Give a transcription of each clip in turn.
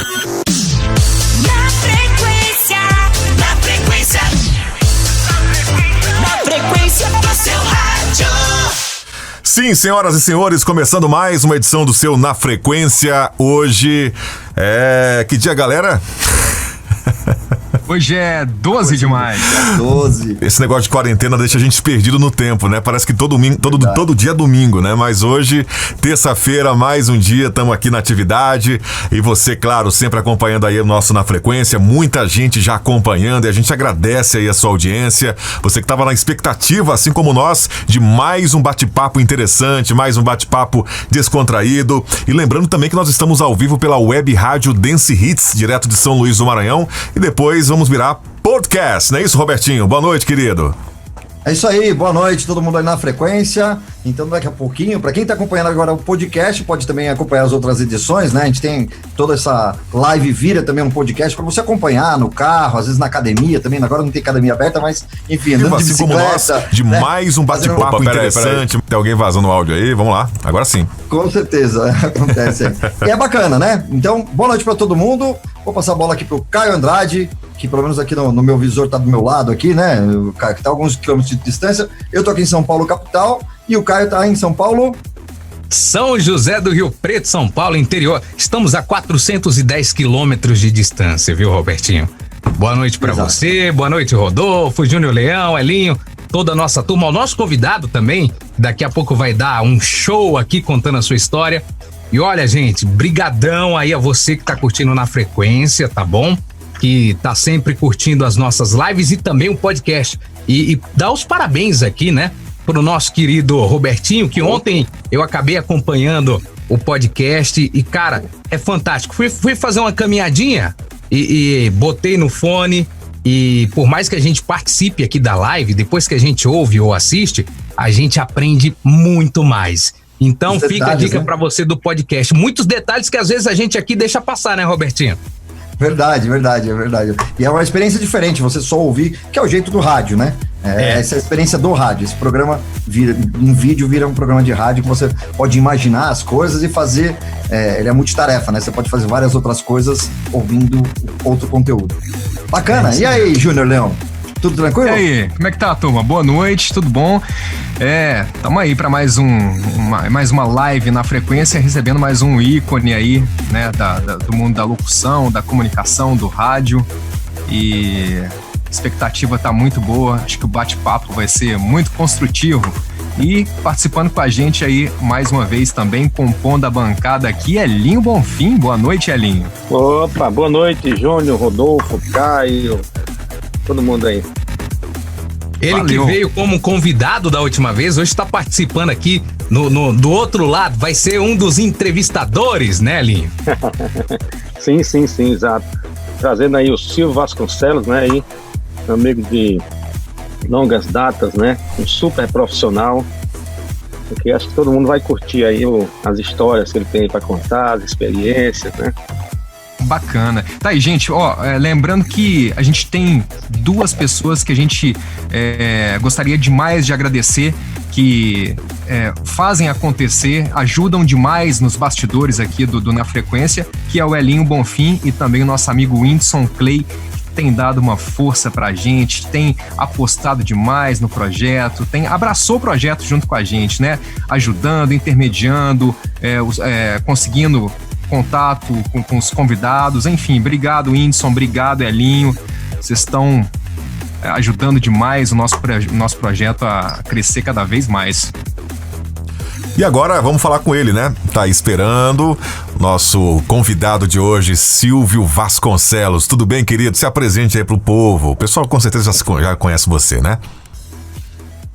Na frequência do seu rádio. Sim, senhoras e senhores, começando mais uma edição do seu Na Frequência. Hoje é... Que dia, galera? Hoje é 12 de maio. 12. Esse negócio de quarentena deixa a gente perdido no tempo, né? Parece que todo dia é domingo, né? Mas hoje, terça-feira, mais um dia, estamos aqui na atividade. E você, claro, sempre acompanhando aí o nosso Na Frequência. Muita gente já acompanhando e a gente agradece aí a sua audiência. Você que estava na expectativa, assim como nós, de mais um bate-papo interessante, mais um bate-papo descontraído. E lembrando também que nós estamos ao vivo pela web rádio Dance Hits, direto de São Luís do Maranhão. E depois vamos virar podcast, não é isso, Robertinho? Boa noite, querido. É isso aí, boa noite, todo mundo aí na frequência. Então daqui a pouquinho, para quem tá acompanhando agora o podcast, pode também acompanhar as outras edições, né? A gente tem toda essa live, vira também um podcast para você acompanhar no carro, às vezes na academia também. Agora não tem academia aberta, mas enfim, andando de bicicleta, como nós, de né? mais um bate-papo interessante. Tem alguém vazando o áudio aí? Vamos lá, agora sim. Com certeza, acontece aí. E é bacana, né? Então, boa noite para todo mundo. Vou passar a bola aqui pro Caio Andrade, que pelo menos aqui no meu visor tá do meu lado aqui, né? O Caio que tá a alguns quilômetros de distância. Eu tô aqui em São Paulo, capital, e o Caio tá em São Paulo... São José do Rio Preto, São Paulo, interior. Estamos a 410 quilômetros de distância, viu, Robertinho? Boa noite pra você, boa noite, Rodolfo, Júnior Leão, Elinho, toda a nossa turma. O nosso convidado também, daqui a pouco vai dar um show aqui contando a sua história. E olha, gente, brigadão aí a você que tá curtindo Na Frequência, tá bom? Que tá sempre curtindo as nossas lives e também o podcast. E dá os parabéns aqui, né? Pro nosso querido Robertinho, que ontem eu acabei acompanhando o podcast e, cara, é fantástico. Fui fazer uma caminhadinha e botei no fone e por mais que a gente participe aqui da live, depois que a gente ouve ou assiste, a gente aprende muito mais. Então fica a dica, né, pra você do podcast. Muitos detalhes que às vezes a gente aqui deixa passar, né, Robertinho? Verdade. E é uma experiência diferente, você só ouvir, que é o jeito do rádio, né? Essa é a experiência do rádio. Esse programa em vídeo vira um programa de rádio que você pode imaginar as coisas e fazer. Ele é multitarefa, né? Você pode fazer várias outras coisas ouvindo outro conteúdo. Bacana. E aí, Júnior Leão? Tudo tranquilo? E aí, como é que tá, turma? Boa noite, tudo bom? Tamo aí pra mais uma live Na Frequência, recebendo mais um ícone aí, né, do mundo da locução, da comunicação, do rádio. E a expectativa tá muito boa, acho que o bate-papo vai ser muito construtivo. E participando com a gente aí, mais uma vez também, compondo a bancada aqui, Elinho Bonfim. Boa noite, Elinho. Opa, boa noite, Júnior, Rodolfo, Caio, todo mundo aí. Ele Valeu. Que veio como convidado da última vez, hoje está participando aqui do outro lado, vai ser um dos entrevistadores, né, Linho? Sim, exato. Trazendo aí o Silvio Vasconcelos, né, aí, amigo de longas datas, né, um super profissional, porque acho que todo mundo vai curtir aí as histórias que ele tem para contar, as experiências, né. Bacana. Tá aí, gente, lembrando que a gente tem duas pessoas que a gente gostaria demais de agradecer, que fazem acontecer, ajudam demais nos bastidores aqui do Na Frequência, que é o Elinho Bonfim e também o nosso amigo Whindersson Clay, que tem dado uma força pra gente, tem apostado demais no projeto, abraçou o projeto junto com a gente, né? Ajudando, intermediando, conseguindo contato com os convidados, enfim, obrigado, Whindersson, obrigado, Elinho, vocês estão ajudando demais o nosso projeto a crescer cada vez mais. E agora vamos falar com ele, né? Tá esperando nosso convidado de hoje, Silvio Vasconcelos. Tudo bem, querido? Se apresente aí pro povo. O pessoal com certeza já conhece você, né?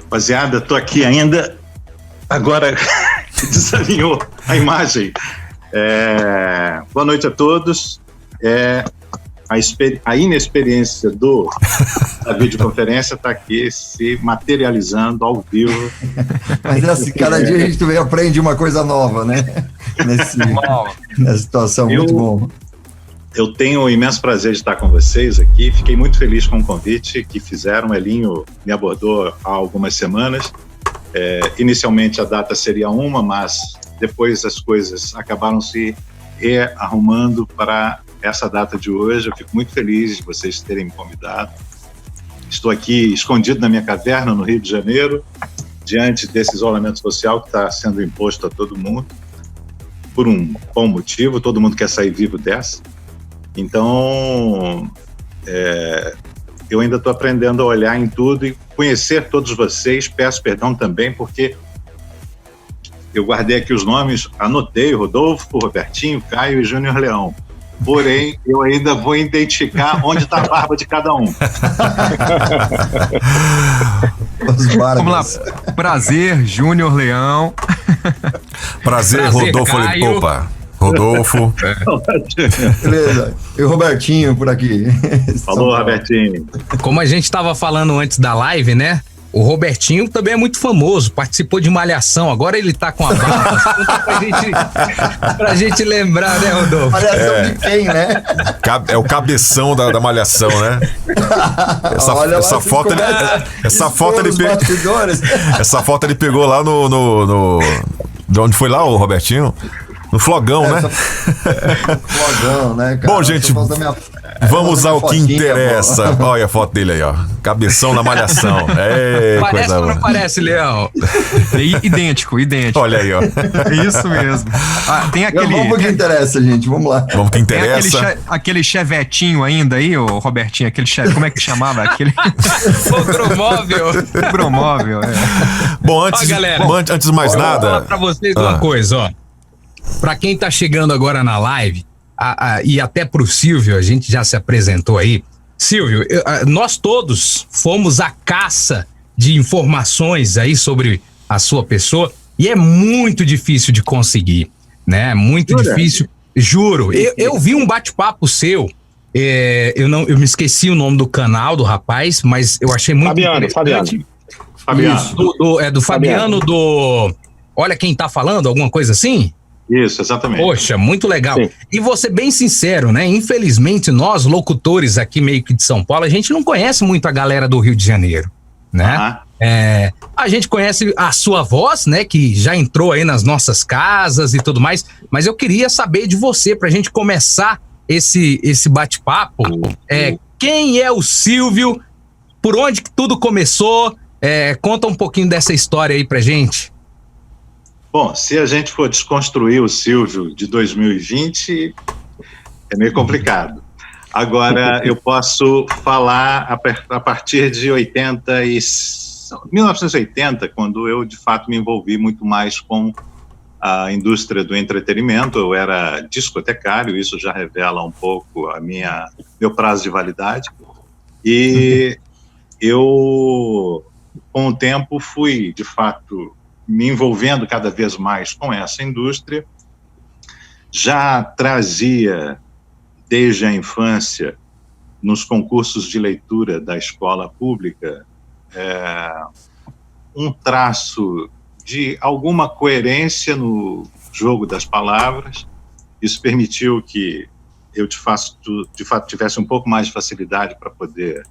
Rapaziada, tô aqui ainda. Agora desalinhou a imagem. Boa noite a todos. A inexperiência da videoconferência está aqui se materializando ao vivo. Mas assim, cada dia a gente também aprende uma coisa nova, né? Nessa situação, muito bom. Eu tenho o imenso prazer de estar com vocês aqui. Fiquei muito feliz com o convite que fizeram. O Elinho me abordou há algumas semanas. Inicialmente a data seria uma, mas depois as coisas acabaram se rearrumando para essa data de hoje. Eu fico muito feliz de vocês terem me convidado. Estou aqui escondido na minha caverna, no Rio de Janeiro, diante desse isolamento social que está sendo imposto a todo mundo, por um bom motivo. Todo mundo quer sair vivo dessa. Então, eu ainda estou aprendendo a olhar em tudo e conhecer todos vocês. Peço perdão também, porque eu guardei aqui os nomes, anotei: Rodolfo, Robertinho, Caio e Júnior Leão. Porém, eu ainda vou identificar onde está a barba de cada um. Vamos lá. Prazer, Júnior Leão. Prazer, Rodolfo. Caio. Opa, Rodolfo. Beleza. E o Robertinho por aqui. Falou, Robertinho. Como a gente estava falando antes da live, né? O Robertinho também é muito famoso, participou de Malhação, agora ele tá com a barba. pra gente lembrar, né, Rodolfo? Malhação de quem, né? É o cabeção da Malhação, né? Essa foto ele pegou lá no de onde foi lá o Robertinho? No Flogão, né? Flogão, né, cara? Bom, gente, vamos ao que interessa. Olha a foto dele aí, ó. Cabeção na Malhação. Parece ou não parece, Leão? Idêntico. Olha aí, ó. Isso mesmo. Tem aquele... Vamos pro que interessa, gente. Vamos lá. Vamos pro que interessa. Tem aquele chevetinho ainda aí, ô Robertinho, aquele como é que chamava? Aquele... Promóvel, Bom, antes de mais nada... Vou falar pra vocês uma coisa, ó. Pra quem tá chegando agora na live, e até pro Silvio, a gente já se apresentou aí. Silvio, nós todos fomos à caça de informações aí sobre a sua pessoa e é muito difícil de conseguir, né? Muito difícil, juro. Eu vi um bate-papo seu, eu me esqueci o nome do canal do rapaz, mas eu achei muito interessante. Fabiano. Do Fabiano, do... Olha quem tá falando, alguma coisa assim? Isso, exatamente. Poxa, muito legal. Sim. E vou ser bem sincero, né? Infelizmente, nós, locutores aqui meio que de São Paulo, a gente não conhece muito a galera do Rio de Janeiro, né? A gente conhece a sua voz, né? Que já entrou aí nas nossas casas e tudo mais, mas eu queria saber de você, pra gente começar esse bate-papo. Quem é o Silvio? Por onde que tudo começou? Conta um pouquinho dessa história aí pra gente. Bom, se a gente for desconstruir o Silvio de 2020, é meio complicado. Agora, eu posso falar a partir de 1980, quando eu, de fato, me envolvi muito mais com a indústria do entretenimento. Eu era discotecário, isso já revela um pouco meu prazo de validade. E eu, com o tempo, fui, de fato, me envolvendo cada vez mais com essa indústria. Já trazia, desde a infância, nos concursos de leitura da escola pública, um traço de alguma coerência no jogo das palavras. Isso permitiu que eu, de fato, tivesse um pouco mais de facilidade para poder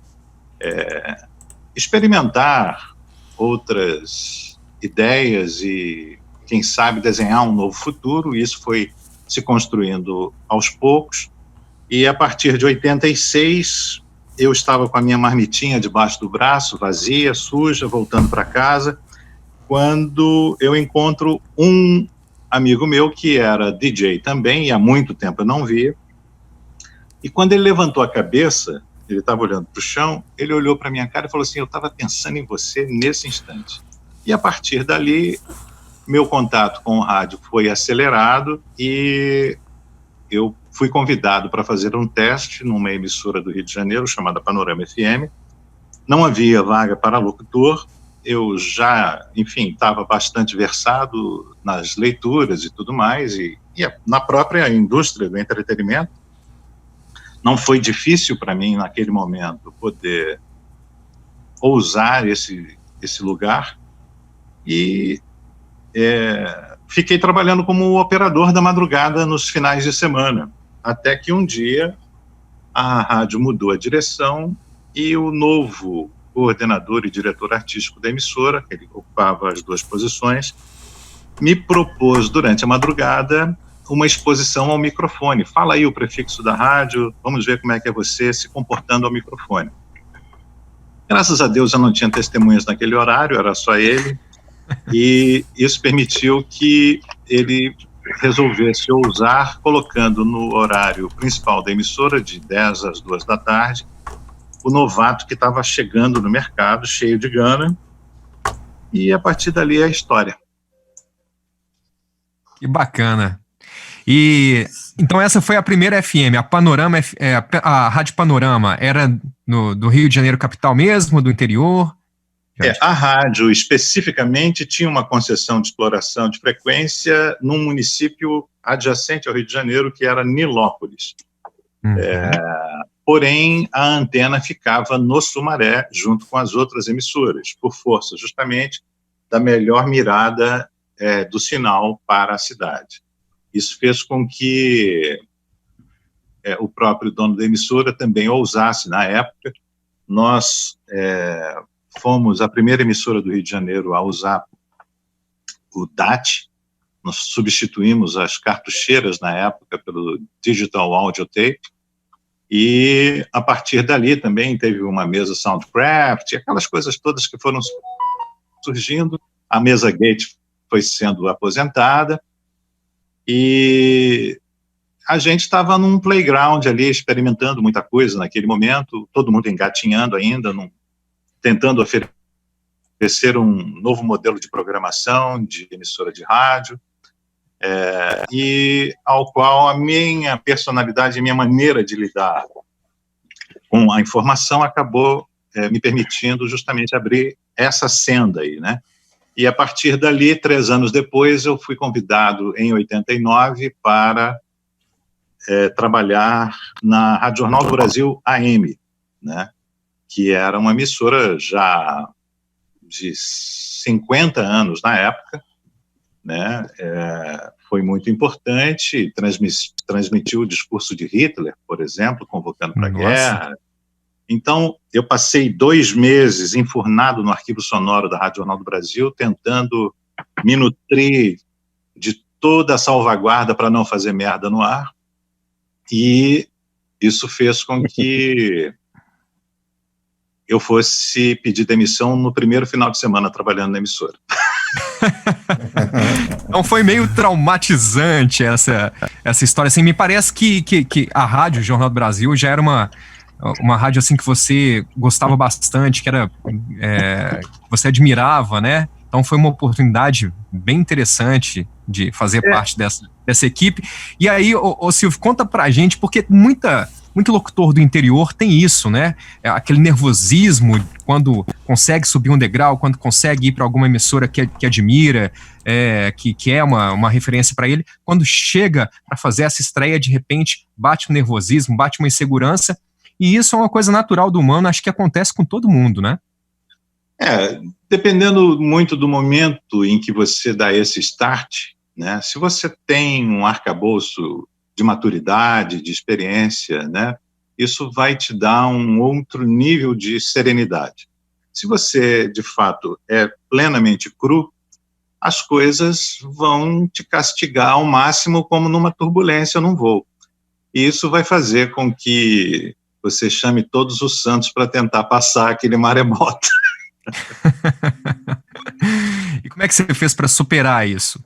experimentar outras ideias e, quem sabe, desenhar um novo futuro. E isso foi se construindo aos poucos. E a partir de 86, eu estava com a minha marmitinha debaixo do braço, vazia, suja, voltando para casa, quando eu encontro um amigo meu que era DJ também, e há muito tempo eu não via. E quando ele levantou a cabeça, ele estava olhando para o chão, ele olhou para minha cara e falou assim: eu estava pensando em você nesse instante. E a partir dali, meu contato com o rádio foi acelerado e eu fui convidado para fazer um teste numa emissora do Rio de Janeiro chamada Panorama FM. Não havia vaga para locutor, eu já, enfim, estava bastante versado nas leituras e tudo mais, e na própria indústria do entretenimento. Não foi difícil para mim, naquele momento, poder ousar esse lugar. E fiquei trabalhando como operador da madrugada nos finais de semana, até que um dia a rádio mudou a direção e o novo coordenador e diretor artístico da emissora, ele ocupava as duas posições, me propôs durante a madrugada uma exposição ao microfone. Fala aí o prefixo da rádio, vamos ver como é que é você se comportando ao microfone. Graças a Deus eu não tinha testemunhas naquele horário, era só ele, e isso permitiu que ele resolvesse ousar, colocando no horário principal da emissora, de 10 às 2 da tarde, o novato que estava chegando no mercado, cheio de gana, e a partir dali é a história. Que bacana. E então essa foi a primeira FM, a Panorama, a Rádio Panorama, era do Rio de Janeiro capital mesmo, do interior? A rádio especificamente tinha uma concessão de exploração de frequência num município adjacente ao Rio de Janeiro, que era Nilópolis. Porém, a antena ficava no Sumaré, junto com as outras emissoras, por força justamente da melhor mirada do sinal para a cidade. Isso fez com que o próprio dono da emissora também ousasse, na época. Nós fomos a primeira emissora do Rio de Janeiro a usar o DAT. Nós substituímos as cartucheiras, na época, pelo Digital Audio Tape, e a partir dali também teve uma mesa Soundcraft, aquelas coisas todas que foram surgindo. A mesa Gate foi sendo aposentada, e a gente estava num playground ali, experimentando muita coisa naquele momento, todo mundo engatinhando ainda, tentando oferecer um novo modelo de programação, de emissora de rádio, e ao qual a minha personalidade, a minha maneira de lidar com a informação acabou me permitindo justamente abrir essa senda aí, né? E a partir dali, 3 anos depois, eu fui convidado, em 89, para trabalhar na Rádio Jornal do Brasil AM, né? Que era uma emissora já de 50 anos na época, né? Foi muito importante, transmitiu o discurso de Hitler, por exemplo, convocando para a guerra. Então, eu passei 2 meses enfurnado no arquivo sonoro da Rádio Jornal do Brasil, tentando me nutrir de toda a salvaguarda para não fazer merda no ar, e isso fez com que eu fosse pedir demissão no primeiro final de semana trabalhando na emissora. Então foi meio traumatizante essa história. Assim, me parece que a Rádio Jornal do Brasil já era uma rádio assim que você gostava bastante, que você admirava, né? Então foi uma oportunidade bem interessante de fazer parte dessa equipe. E aí, ô Silvio, conta pra gente, porque muito locutor do interior tem isso, né? Aquele nervosismo quando consegue subir um degrau, quando consegue ir para alguma emissora que admira, que é uma referência para ele. Quando chega para fazer essa estreia, de repente, bate um nervosismo, bate uma insegurança. E isso é uma coisa natural do humano, acho que acontece com todo mundo, né? Dependendo muito do momento em que você dá esse start, né? Se você tem um arcabouço de maturidade, de experiência, né? Isso vai te dar um outro nível de serenidade. Se você, de fato, é plenamente cru, as coisas vão te castigar ao máximo, como numa turbulência num voo. E isso vai fazer com que você chame todos os santos para tentar passar aquele maremoto. E como é que você fez para superar isso?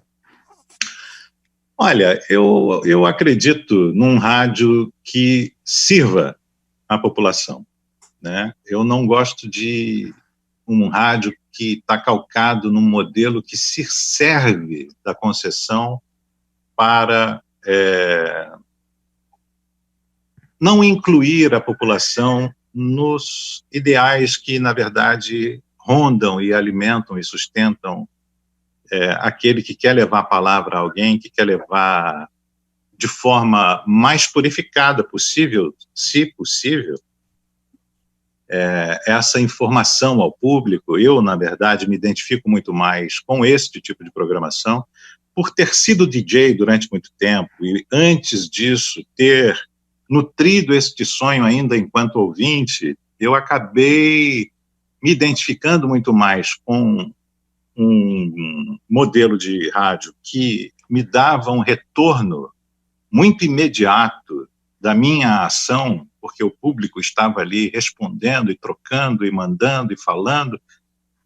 Olha, eu acredito num rádio que sirva a população, né? Eu não gosto de um rádio que está calcado num modelo que se serve da concessão para não incluir a população nos ideais que, na verdade, rondam e alimentam e sustentam aquele que quer levar a palavra a alguém, que quer levar de forma mais purificada possível, se possível, essa informação ao público. Eu, na verdade, me identifico muito mais com esse tipo de programação, por ter sido DJ durante muito tempo, e antes disso ter nutrido este sonho ainda enquanto ouvinte, eu acabei me identificando muito mais com um modelo de rádio que me dava um retorno muito imediato da minha ação, porque o público estava ali respondendo e trocando e mandando e falando,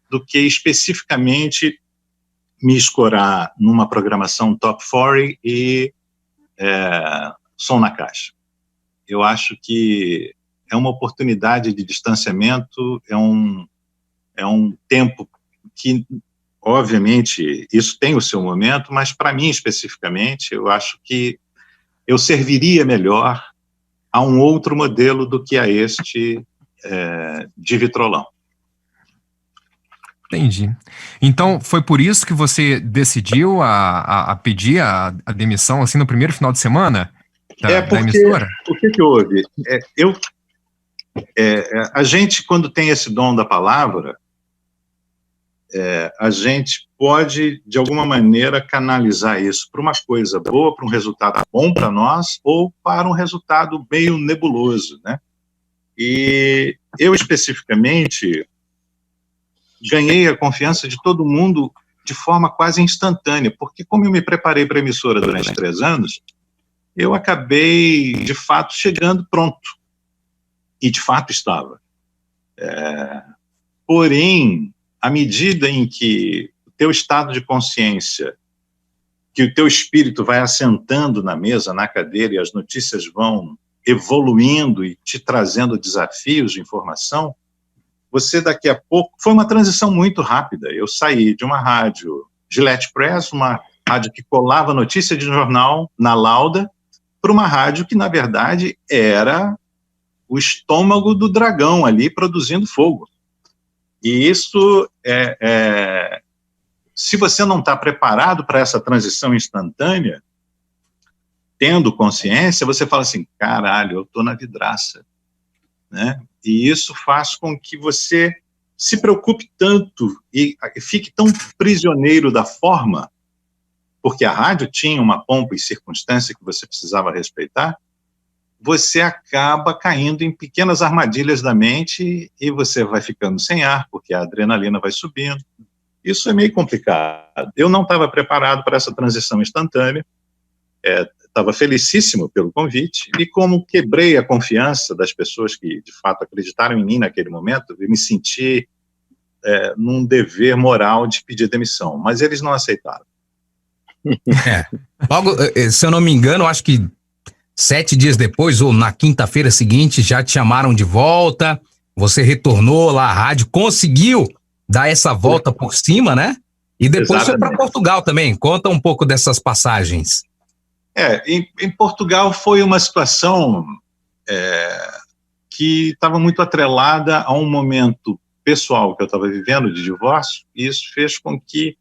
do que especificamente me escorar numa programação top 40 e som na caixa. Eu acho que é uma oportunidade de distanciamento, é um tempo que, obviamente, isso tem o seu momento, mas para mim especificamente, eu acho que eu serviria melhor a um outro modelo do que a este de vitrolão. Entendi. Então, foi por isso que você decidiu a pedir a demissão, assim, no primeiro final de semana da emissora? O que houve? A gente, quando tem esse dom da palavra, a gente pode, de alguma maneira, canalizar isso para uma coisa boa, para um resultado bom para nós, ou para um resultado meio nebuloso, né? E eu, especificamente, ganhei a confiança de todo mundo de forma quase instantânea, porque como eu me preparei para a emissora durante 3 anos, eu acabei, de fato, chegando pronto. E, de fato, estava. Porém, à medida em que o teu estado de consciência, que o teu espírito vai assentando na mesa, na cadeira, e as notícias vão evoluindo e te trazendo desafios de informação, você daqui a pouco... Foi uma transição muito rápida. Eu saí de uma rádio Gillette Press, uma rádio que colava notícia de jornal na lauda, para uma rádio que, na verdade, era o estômago do dragão ali produzindo fogo. E isso, se você não está preparado para essa transição instantânea, tendo consciência, você fala assim, caralho, eu estou na vidraça, né? E isso faz com que você se preocupe tanto e fique tão prisioneiro da forma, porque a rádio tinha uma pompa e circunstância que você precisava respeitar, você acaba caindo em pequenas armadilhas da mente e você vai ficando sem ar, porque a adrenalina vai subindo. Isso é meio complicado. Eu não estava preparado para essa transição instantânea, estava felicíssimo pelo convite, e como quebrei a confiança das pessoas que, de fato, acreditaram em mim naquele momento, eu me senti num dever moral de pedir demissão, mas eles não aceitaram. Logo, se eu não me engano, acho que 7 dias depois, ou na quinta-feira seguinte, já te chamaram de volta, você retornou lá à rádio, conseguiu dar essa volta por cima, né? E depois foi para Portugal também. Conta um pouco dessas passagens. Em Portugal foi uma situação que estava muito atrelada a um momento pessoal que eu estava vivendo de divórcio, e isso fez com que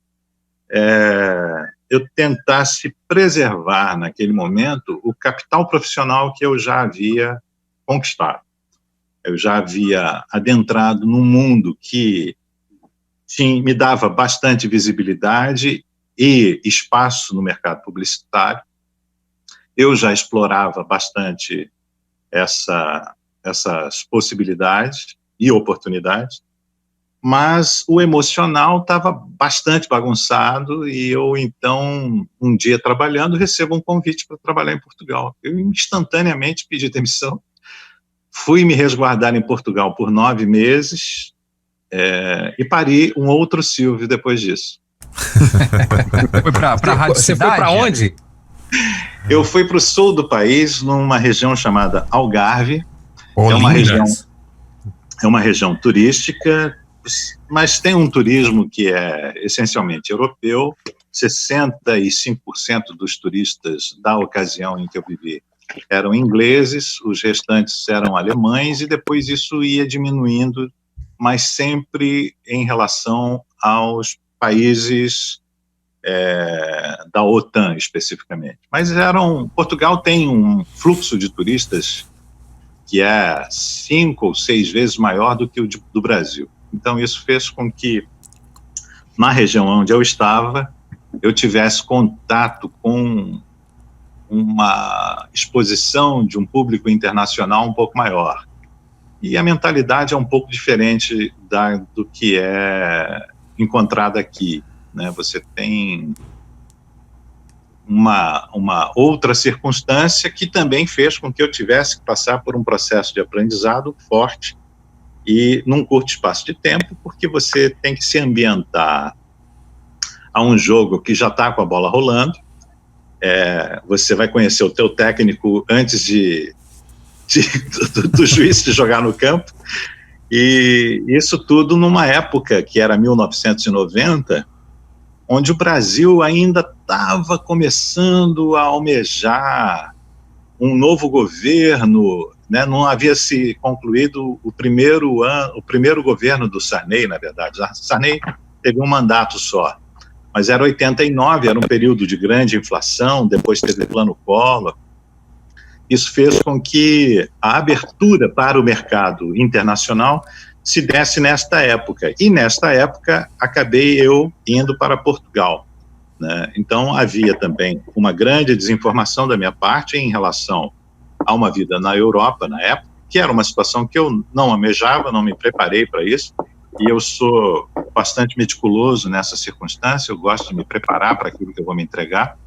eu tentasse preservar naquele momento o capital profissional que eu já havia conquistado. Eu já havia adentrado num mundo que me dava bastante visibilidade e espaço no mercado publicitário. Eu já explorava bastante essas possibilidades e oportunidades, mas o emocional estava bastante bagunçado e eu, então, um dia trabalhando, recebo um convite para trabalhar em Portugal. Eu instantaneamente pedi demissão, fui me resguardar em Portugal por 9 meses e pari um outro Silvio depois disso. Foi para a Rádio Você Cidade? foi para onde? Eu fui para o sul do país, numa região chamada Algarve. É uma região turística, mas tem um turismo que é essencialmente europeu. 65% dos turistas da ocasião em que eu vivi eram ingleses, os restantes eram alemães, e depois isso ia diminuindo, mas sempre em relação aos países da OTAN, especificamente. Mas Portugal tem um fluxo de turistas que é 5 ou 6 vezes maior do que o do Brasil. Então, isso fez com que, na região onde eu estava, eu tivesse contato com uma exposição de um público internacional um pouco maior. E a mentalidade é um pouco diferente do que é encontrada aqui, né? Você tem uma outra circunstância que também fez com que eu tivesse que passar por um processo de aprendizado forte e num curto espaço de tempo, porque você tem que se ambientar a um jogo que já está com a bola rolando, você vai conhecer o teu técnico antes do juiz de jogar no campo, e isso tudo numa época que era 1990, onde o Brasil ainda estava começando a almejar um novo governo, né? Não havia se concluído o primeiro governo do Sarney, na verdade. Sarney teve um mandato só, mas era 89, era um período de grande inflação, depois teve o Plano Collor. Isso fez com que a abertura para o mercado internacional se desse nesta época. E nesta época acabei eu indo para Portugal, né? Então havia também uma grande desinformação da minha parte em relação a uma vida na Europa na época, que era uma situação que eu não almejava, não me preparei para isso, e eu sou bastante meticuloso nessa circunstância, eu gosto de me preparar para aquilo que eu vou me entregar,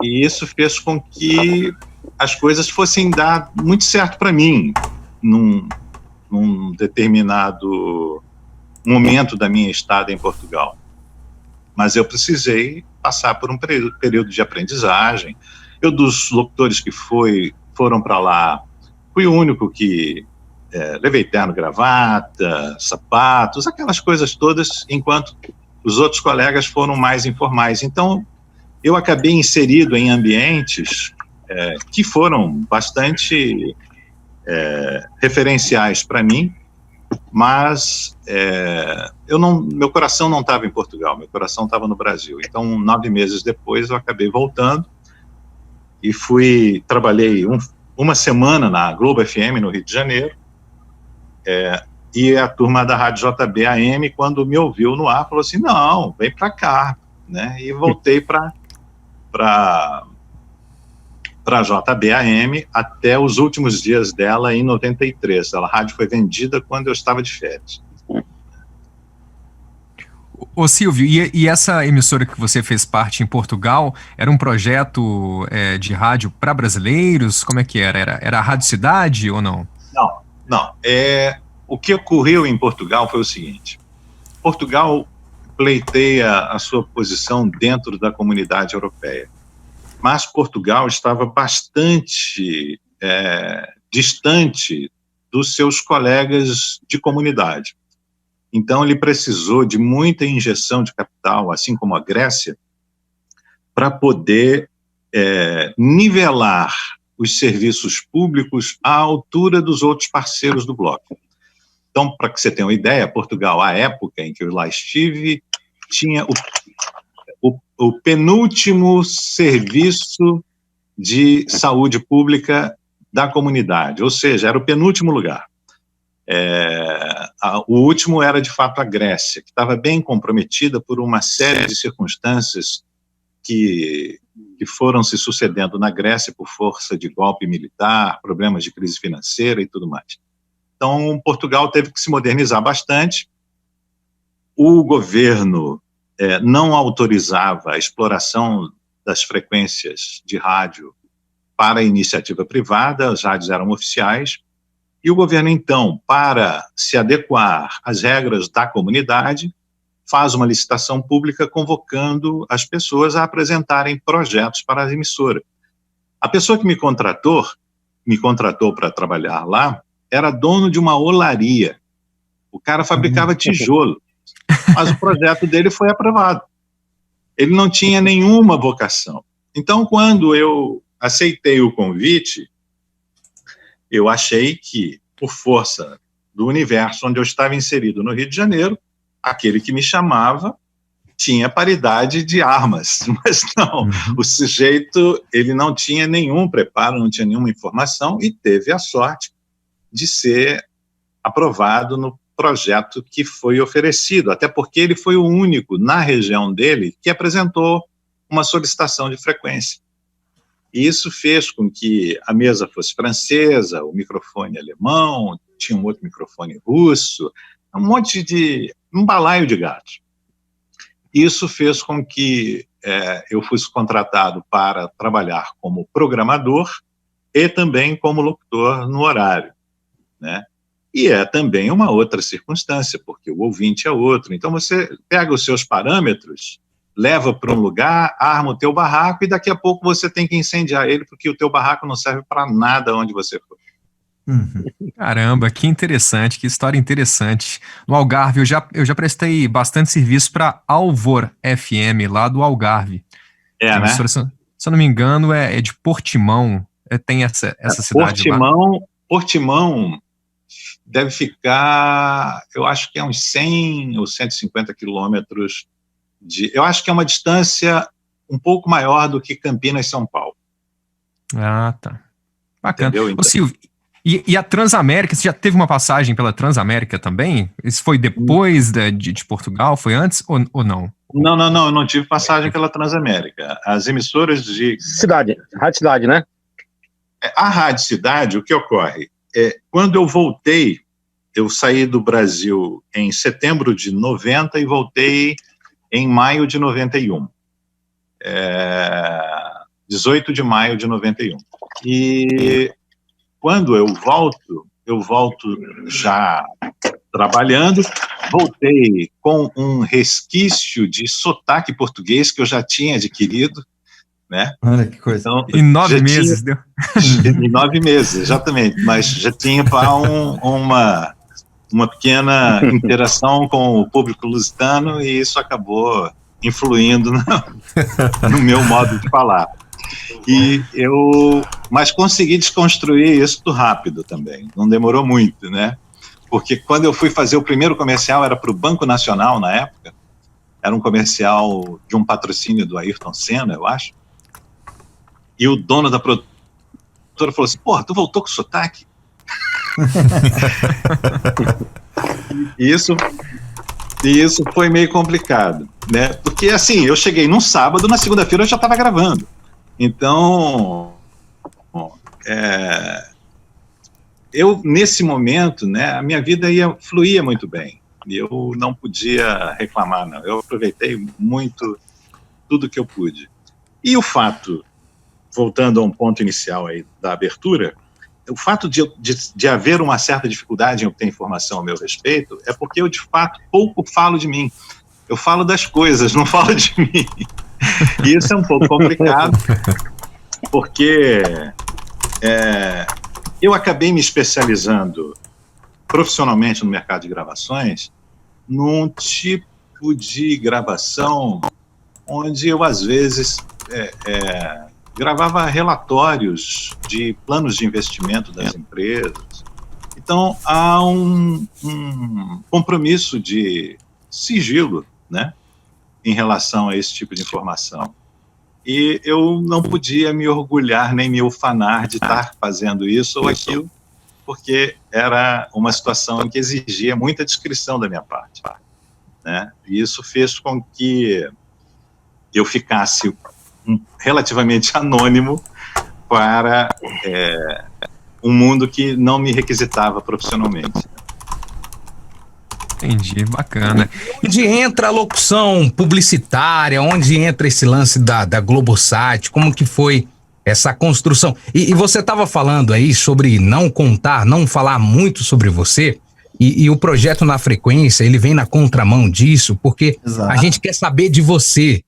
e isso fez com que as coisas fossem dar muito certo para mim, num determinado momento da minha estada em Portugal. Mas eu precisei passar por um período de aprendizagem. Eu, dos locutores que foram para lá, fui o único que levei terno, gravata, sapatos, aquelas coisas todas, enquanto os outros colegas foram mais informais. Então, eu acabei inserido em ambientes que foram bastante referenciais para mim, mas meu coração não estava em Portugal, meu coração estava no Brasil. Então, 9 meses depois, eu acabei voltando e trabalhei uma semana na Globo FM, no Rio de Janeiro, e a turma da Rádio JB AM, quando me ouviu no ar, falou assim, não, vem para cá, né? E voltei para a JBAM até os últimos dias dela em 93. A rádio foi vendida quando eu estava de férias. Ô Silvio, e essa emissora que você fez parte em Portugal, era um projeto de rádio para brasileiros? Como é que era? Era a Rádio Cidade ou não? Não. O que ocorreu em Portugal foi o seguinte. Portugal pleiteia a sua posição dentro da comunidade europeia. Mas Portugal estava bastante distante dos seus colegas de comunidade. Então, ele precisou de muita injeção de capital, assim como a Grécia, para poder nivelar os serviços públicos à altura dos outros parceiros do bloco. Então, para que você tenha uma ideia, Portugal, à época em que eu lá estive, tinha o penúltimo serviço de saúde pública da comunidade, ou seja, era o penúltimo lugar. O último era, de fato, a Grécia, que estava bem comprometida por uma série de circunstâncias que foram se sucedendo na Grécia por força de golpe militar, problemas de crise financeira e tudo mais. Então, Portugal teve que se modernizar bastante. O governo não autorizava a exploração das frequências de rádio para a iniciativa privada, as rádios eram oficiais, e o governo, então, para se adequar às regras da comunidade, faz uma licitação pública convocando as pessoas a apresentarem projetos para a emissora. A pessoa que me contratou para trabalhar lá, era dono de uma olaria. O cara fabricava tijolo, mas o projeto dele foi aprovado. Ele não tinha nenhuma vocação. Então, quando eu aceitei o convite, eu achei que, por força do universo onde eu estava inserido no Rio de Janeiro, aquele que me chamava tinha paridade de armas, mas não, o sujeito, ele não tinha nenhum preparo, não tinha nenhuma informação e teve a sorte de ser aprovado no projeto que foi oferecido, até porque ele foi o único na região dele que apresentou uma solicitação de frequência. E isso fez com que a mesa fosse francesa, o microfone alemão, tinha um outro microfone russo, um balaio de gatos. Isso fez com que eu fui contratado para trabalhar como programador e também como locutor no horário, né? E é também uma outra circunstância, porque o ouvinte é outro. Então, você pega os seus parâmetros, leva para um lugar, arma o teu barraco e daqui a pouco você tem que incendiar ele, porque o teu barraco não serve para nada onde você for. Caramba, que interessante, que história interessante. No Algarve, eu já prestei bastante serviço para Alvor FM, lá do Algarve. Né? Se eu não me engano, é de Portimão. Tem essa cidade lá. Portimão deve ficar, eu acho que é uns 100 ou 150 quilômetros eu acho que é uma distância um pouco maior do que Campinas e São Paulo. Ah, tá. Bacana. Entendeu? Então, ô Silvio, e a Transamérica, você já teve uma passagem pela Transamérica também? Isso foi depois de Portugal? Foi antes ou não? Não, eu não tive passagem pela Transamérica. As emissoras de... Rádio Cidade, né? A Rádio Cidade, o que ocorre? Quando eu voltei, eu saí do Brasil em setembro de 90 e voltei em maio de 91. 18 de maio de 91. E quando eu volto já trabalhando, voltei com um resquício de sotaque português que eu já tinha adquirido, né? Olha que coisa. Então, Em 9 meses, deu? Em 9 meses, exatamente. Mas já tinha uma pequena interação com o público lusitano e isso acabou influindo no meu modo de falar. Mas consegui desconstruir isso rápido também, não demorou muito, né? Porque quando eu fui fazer o primeiro comercial, era para o Banco Nacional na época, era um comercial de um patrocínio do Ayrton Senna, eu acho, e o dono da produtora falou assim, porra, tu voltou com sotaque? E isso foi meio complicado, né? Porque, assim, eu cheguei num sábado, na segunda-feira eu já estava gravando. Então, eu, nesse momento, né, a minha vida fluía muito bem. E eu não podia reclamar, não. Eu aproveitei muito tudo que eu pude. E o fato, voltando a um ponto inicial aí da abertura, o fato de haver uma certa dificuldade em obter informação a meu respeito é porque eu, de fato, pouco falo de mim. Eu falo das coisas, não falo de mim. E isso é um pouco complicado, porque eu acabei me especializando profissionalmente no mercado de gravações num tipo de gravação onde eu, às vezes, gravava relatórios de planos de investimento das empresas. Então, há um compromisso de sigilo, né, em relação a esse tipo de informação. E eu não podia me orgulhar nem me ufanar de estar fazendo isso ou aquilo, porque era uma situação em que exigia muita discrição da minha parte, né? E isso fez com que eu ficasse relativamente anônimo para um mundo que não me requisitava profissionalmente. Entendi, bacana. Onde entra a locução publicitária, onde entra esse lance da Globosat, como que foi essa construção? E você estava falando aí sobre não contar, não falar muito sobre você, e o projeto Na Frequência, ele vem na contramão disso, porque Exato. A gente quer saber de você,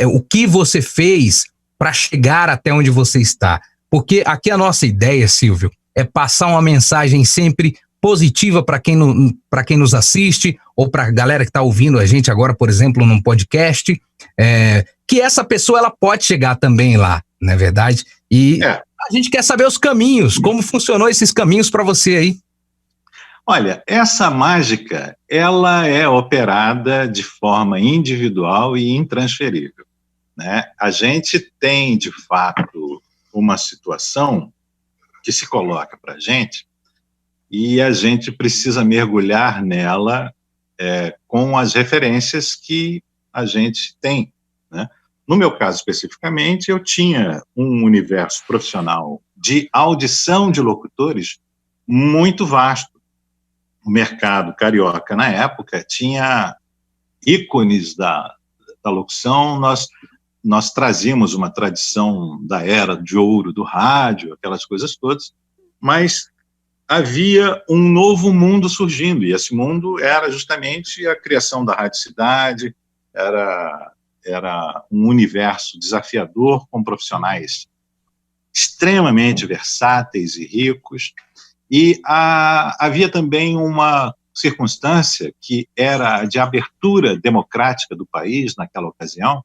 o que você fez para chegar até onde você está. Porque aqui a nossa ideia, Silvio, é passar uma mensagem sempre positiva para quem nos assiste, ou para a galera que está ouvindo a gente agora, por exemplo, num podcast, que essa pessoa ela pode chegar também lá, não é verdade? E a gente quer saber os caminhos, como funcionou esses caminhos para você aí. Olha, essa mágica, ela é operada de forma individual e intransferível, né? A gente tem, de fato, uma situação que se coloca para a gente, e a gente precisa mergulhar nela com as referências que a gente tem, né? No meu caso, especificamente, eu tinha um universo profissional de audição de locutores muito vasto. O mercado carioca, na época, tinha ícones da locução. nós trazíamos uma tradição da era de ouro do rádio, aquelas coisas todas, mas havia um novo mundo surgindo, e esse mundo era justamente a criação da Rádio Cidade, era um universo desafiador com profissionais extremamente versáteis e ricos, e havia também uma circunstância que era de abertura democrática do país naquela ocasião,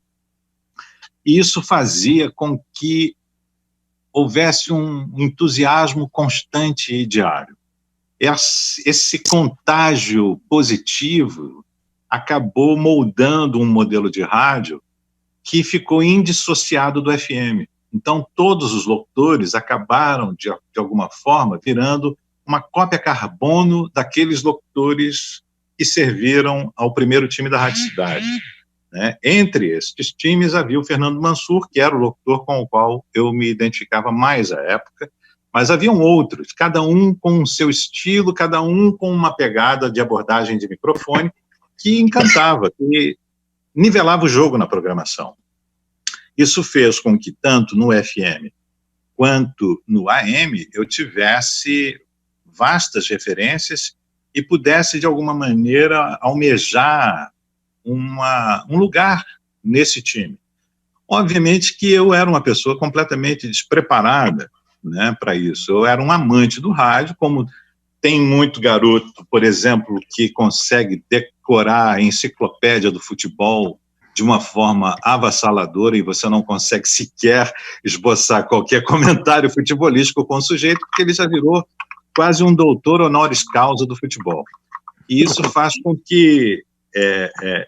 e isso fazia com que houvesse um entusiasmo constante e diário. Esse contágio positivo acabou moldando um modelo de rádio que ficou indissociado do FM. Então, todos os locutores acabaram, de alguma forma, virando uma cópia carbono daqueles locutores que serviram ao primeiro time da Rádio Cidade. Né? Entre estes times havia o Fernando Mansur, que era o locutor com o qual eu me identificava mais à época, mas haviam outros, cada um com o seu estilo, cada um com uma pegada de abordagem de microfone que encantava, que nivelava o jogo na programação. Isso fez com que, tanto no FM quanto no AM, eu tivesse vastas referências e pudesse, de alguma maneira, almejar um lugar nesse time. Obviamente que eu era uma pessoa completamente despreparada, né, para isso. Eu era um amante do rádio, como tem muito garoto, por exemplo, que consegue decorar a enciclopédia do futebol de uma forma avassaladora e você não consegue sequer esboçar qualquer comentário futebolístico com o sujeito, porque ele já virou quase um doutor honoris causa do futebol. E isso faz com que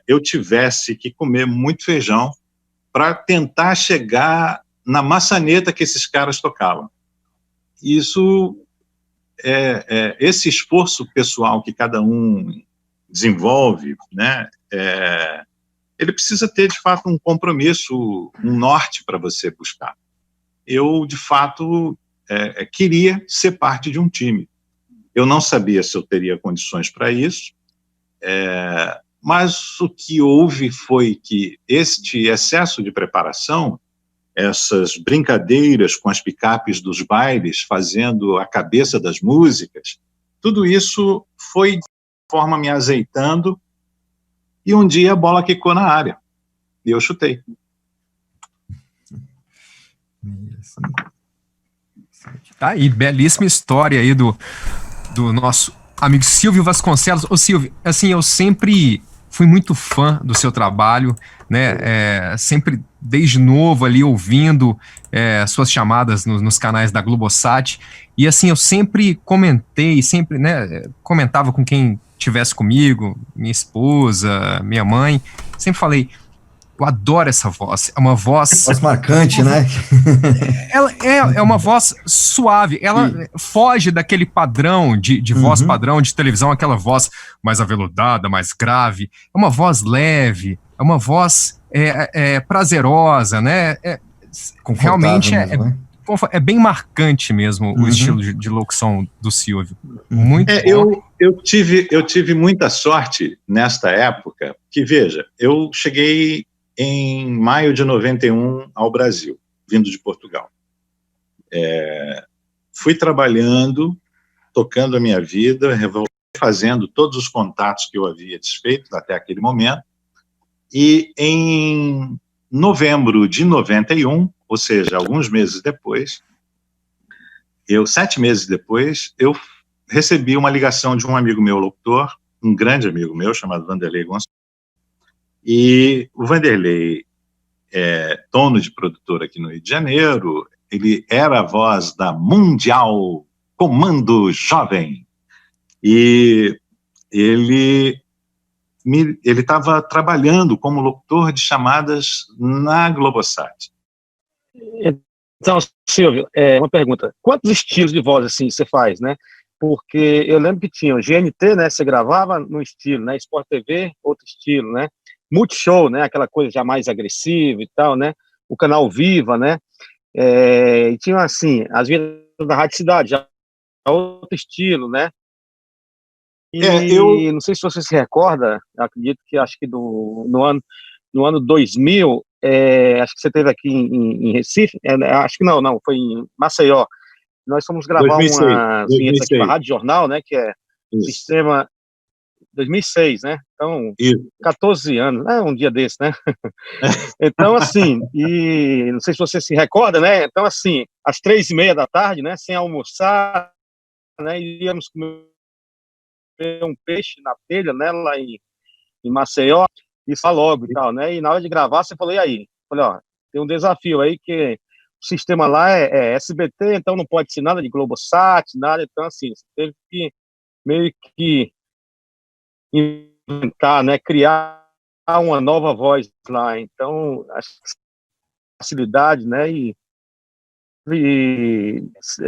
eu tivesse que comer muito feijão para tentar chegar na maçaneta que esses caras tocavam. Isso, esse esforço pessoal que cada um desenvolve, né, ele precisa ter, de fato, um compromisso, um norte para você buscar. Eu, de fato, queria ser parte de um time. Eu não sabia se eu teria condições para isso, mas o que houve foi que este excesso de preparação, essas brincadeiras com as picapes dos bailes, fazendo a cabeça das músicas, tudo isso foi, de forma, me azeitando, e um dia a bola quicou na área, e eu chutei. Tá aí, belíssima história aí do nosso amigo Silvio Vasconcelos. Ô Silvio, assim, eu sempre fui muito fã do seu trabalho, né, sempre desde novo ali ouvindo suas chamadas nos canais da Globosat, e assim, eu sempre comentei, sempre, né, comentava com quem estivesse comigo, minha esposa, minha mãe, sempre falei, eu adoro essa voz, é uma voz... Voz marcante, né? Ela é uma voz suave, ela foge daquele padrão de voz padrão de televisão, aquela voz mais aveludada, mais grave, é uma voz leve, é uma voz prazerosa, né? Realmente mesmo, né? É bem marcante mesmo o estilo de locução do Silvio. Muito bom. Eu tive muita sorte nesta época, que, veja, eu cheguei em maio de 91 ao Brasil, vindo de Portugal. Fui trabalhando, tocando a minha vida, fazendo todos os contatos que eu havia desfeito até aquele momento, e em novembro de 91, ou seja, alguns meses depois, 7 meses depois, eu recebi uma ligação de um amigo meu locutor, um grande amigo meu, chamado Vanderlei Gonçalves, e o Vanderlei é dono de produtora aqui no Rio de Janeiro, ele era a voz da Mundial Comando Jovem, e ele estava trabalhando como locutor de chamadas na Globosat. Então, Silvio, uma pergunta. Quantos estilos de voz assim você faz, né? Porque eu lembro que tinha o GNT, né? Você gravava num estilo, né? Sport TV, outro estilo, né? Multishow, né? Aquela coisa já mais agressiva e tal, né? O canal Viva, né? E tinha, assim, as vinhetas da Rádio Cidade, já outro estilo, né? E não sei se você se recorda, eu acredito que acho que no ano 2000, acho que você esteve aqui em Recife, acho que não, foi em Maceió. Nós fomos gravar 2006, umas vinhetas aqui para a 2006. Rádio Jornal, né, que é Isso, sistema 2006, né? Então, isso. 14 anos, um dia desse, né? Então, assim, e não sei se você se recorda, né? Então, assim, às 3h30 da tarde, né, sem almoçar, né, íamos comer um peixe na telha, né, lá em Maceió, e só logo e tal, né? E na hora de gravar, você falou, e aí? Falei, ó, tem um desafio aí que o sistema lá é SBT, então não pode ser nada de Globosat, nada, então, assim, você teve que meio que inventar, né, criar uma nova voz lá, então, acho que facilidade, né, e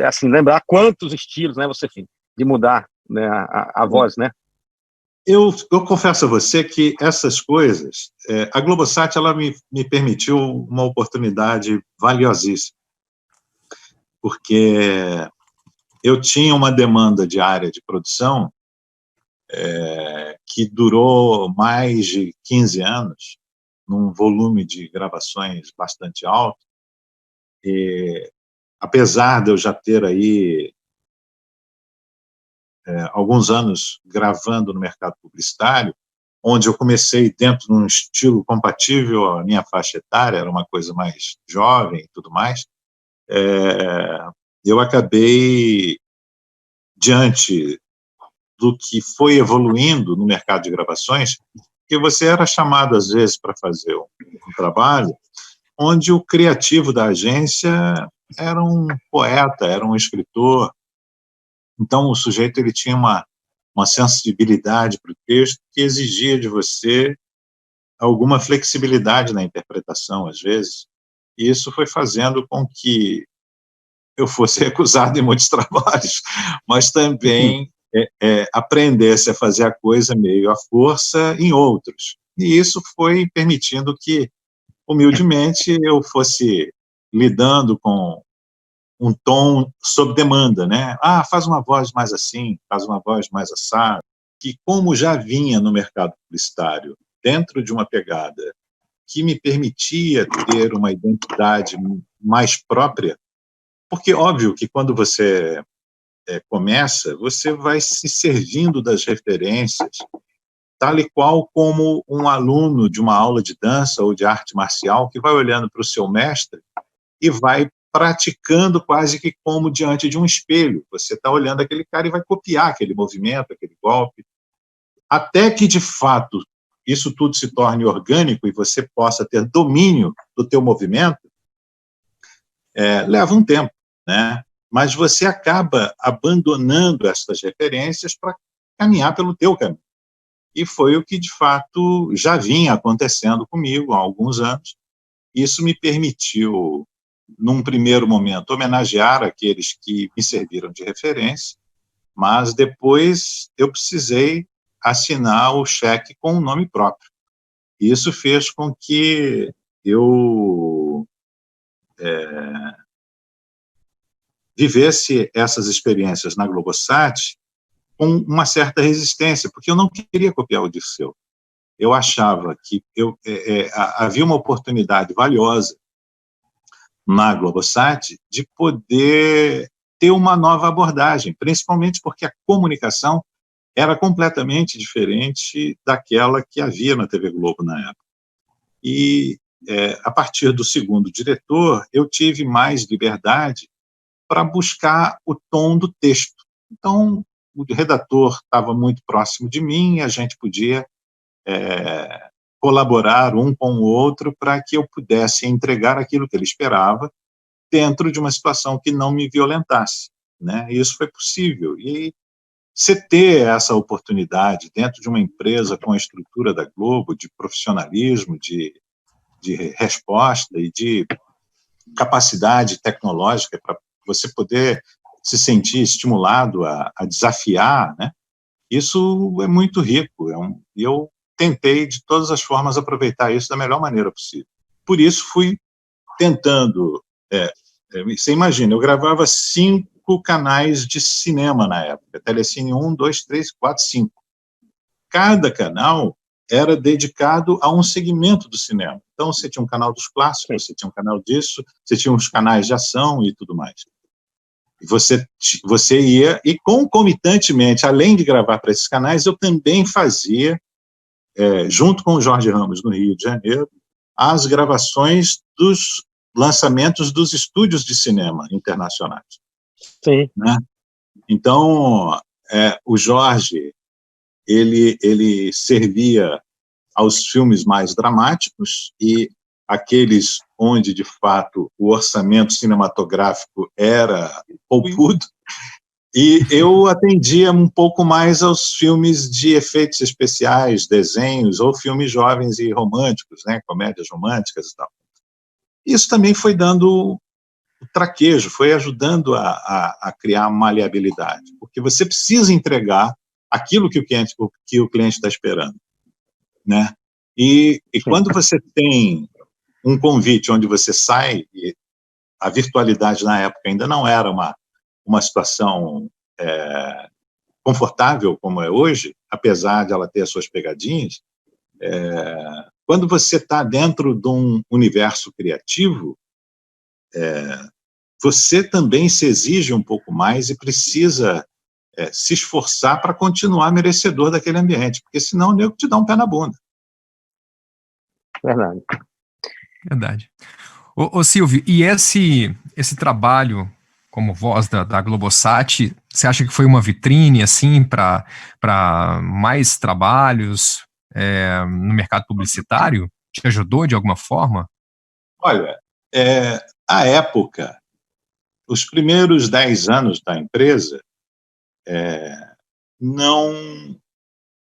assim, lembrar quantos estilos, né, você tem de mudar, né, a voz, né. Eu confesso a você que essas coisas, a Globosat, ela me permitiu uma oportunidade valiosíssima, porque eu tinha uma demanda diária de produção que durou mais de 15 anos, num volume de gravações bastante alto, e apesar de eu já ter aí alguns anos gravando no mercado publicitário, onde eu comecei dentro de um estilo compatível à minha faixa etária, era uma coisa mais jovem e tudo mais, eu acabei, diante do que foi evoluindo no mercado de gravações, que você era chamado, às vezes, para fazer um trabalho onde o criativo da agência era um poeta, era um escritor. Então, o sujeito ele tinha uma sensibilidade para o texto que exigia de você alguma flexibilidade na interpretação, às vezes, e isso foi fazendo com que eu fosse recusado em muitos trabalhos, mas também aprendesse a fazer a coisa meio à força em outros. E isso foi permitindo que, humildemente, eu fosse lidando com um tom sob demanda, né? Faz uma voz mais assim, faz uma voz mais assado, que como já vinha no mercado publicitário, dentro de uma pegada que me permitia ter uma identidade mais própria, porque óbvio que quando você começa, você vai se servindo das referências, tal e qual como um aluno de uma aula de dança ou de arte marcial que vai olhando para o seu mestre e vai praticando quase que como diante de um espelho. Você está olhando aquele cara e vai copiar aquele movimento, aquele golpe, até que, de fato, isso tudo se torne orgânico e você possa ter domínio do teu movimento, leva um tempo, né? Mas você acaba abandonando essas referências para caminhar pelo teu caminho. E foi o que, de fato, já vinha acontecendo comigo há alguns anos. Isso me permitiu, num primeiro momento, homenagear aqueles que me serviram de referência, mas depois eu precisei assinar o cheque com o nome próprio. Isso fez com que eu vivesse essas experiências na Globosat com uma certa resistência, porque eu não queria copiar o Dirceu. Eu achava que havia uma oportunidade valiosa na Globosat de poder ter uma nova abordagem, principalmente porque a comunicação era completamente diferente daquela que havia na TV Globo na época. E, a partir do segundo diretor, eu tive mais liberdade para buscar o tom do texto. Então, o redator estava muito próximo de mim, e a gente podia colaborar um com o outro para que eu pudesse entregar aquilo que ele esperava dentro de uma situação que não me violentasse, né? E isso foi possível. E você ter essa oportunidade dentro de uma empresa com a estrutura da Globo, de profissionalismo, de resposta e de capacidade tecnológica para você poder se sentir estimulado a desafiar, né? Isso é muito rico. E eu tentei, de todas as formas, aproveitar isso da melhor maneira possível. Por isso, fui tentando... você imagina, eu gravava 5 canais de cinema na época, Telecine 1, 2, 3, 4, 5. Cada canal era dedicado a um segmento do cinema. Então, você tinha um canal dos clássicos, você tinha um canal disso, você tinha uns canais de ação e tudo mais. E você ia, e concomitantemente, além de gravar para esses canais, eu também fazia, junto com o Jorge Ramos, no Rio de Janeiro, as gravações dos lançamentos dos estúdios de cinema internacionais. Sim. Né? Então, o Jorge, ele servia aos filmes mais dramáticos e aqueles onde, de fato, o orçamento cinematográfico era poupudo, e eu atendia um pouco mais aos filmes de efeitos especiais, desenhos, ou filmes jovens e românticos, né, comédias românticas e tal. Isso também foi dando o traquejo, foi ajudando a criar maleabilidade, porque você precisa entregar aquilo que o cliente está esperando, né? E quando você tem um convite onde você sai, e a virtualidade na época ainda não era uma situação confortável como é hoje, apesar de ela ter as suas pegadinhas, quando você está dentro de um universo criativo, você também se exige um pouco mais e precisa se esforçar para continuar merecedor daquele ambiente, porque senão o nego te dá um pé na bunda. Verdade. Verdade. Ô Silvio, e esse trabalho como voz da Globosat, você acha que foi uma vitrine, assim, para mais trabalhos no mercado publicitário? Te ajudou de alguma forma? Olha, à época, os primeiros 10 anos da empresa,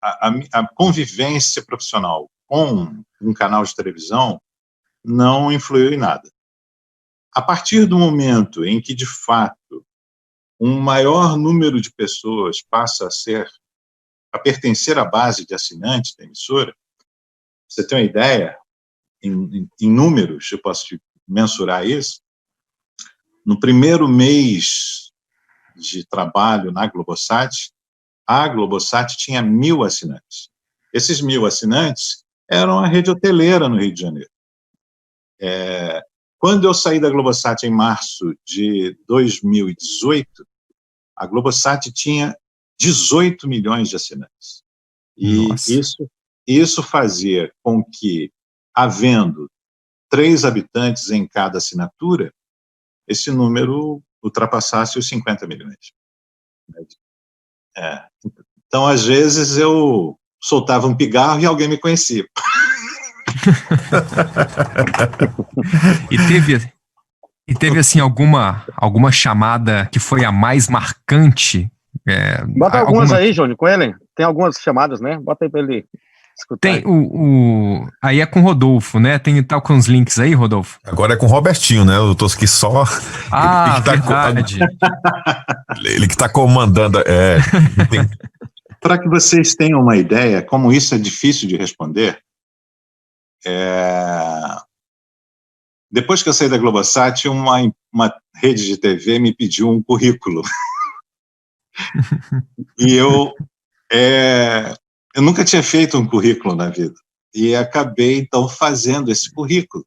a convivência profissional com um canal de televisão não influiu em nada. A partir do momento em que, de fato, um maior número de pessoas passa a pertencer à base de assinantes da emissora, você tem uma ideia, em números, eu posso te mensurar isso, no primeiro mês de trabalho na Globosat, a Globosat tinha 1.000 assinantes. Esses 1.000 assinantes eram a rede hoteleira no Rio de Janeiro. Quando eu saí da Globosat em março de 2018, a Globosat tinha 18 milhões de assinantes. E isso fazia com que, havendo 3 habitantes em cada assinatura, esse número ultrapassasse os 50 milhões. Então, às vezes, eu soltava um pigarro e alguém me conhecia. E teve assim, alguma chamada que foi a mais marcante? Bota algumas aí, Júnior, com ele. Tem algumas chamadas, né? Bota aí pra ele escutar. Tem aí é com o Rodolfo, né? Tá com os links aí, Rodolfo? Agora é com o Robertinho, né? Eu tô aqui só... Verdade. Ele que tá comandando... Para que vocês tenham uma ideia, como isso é difícil de responder, depois que eu saí da Globosat, uma rede de TV me pediu um currículo. E eu nunca tinha feito um currículo na vida. E acabei, então, fazendo esse currículo.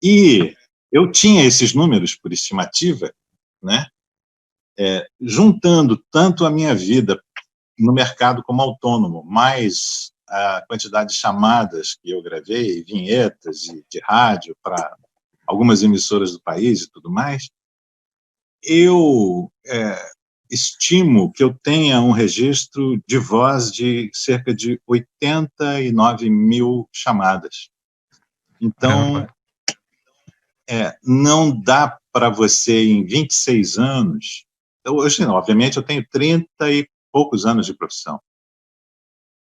E eu tinha esses números por estimativa, né? Juntando tanto a minha vida no mercado como autônomo, mais a quantidade de chamadas que eu gravei, vinhetas de rádio para algumas emissoras do país e tudo mais, eu estimo que eu tenha um registro de voz de cerca de 89 mil chamadas. Então, não dá para você, em 26 anos... Hoje, obviamente, eu tenho 30 e poucos anos de profissão.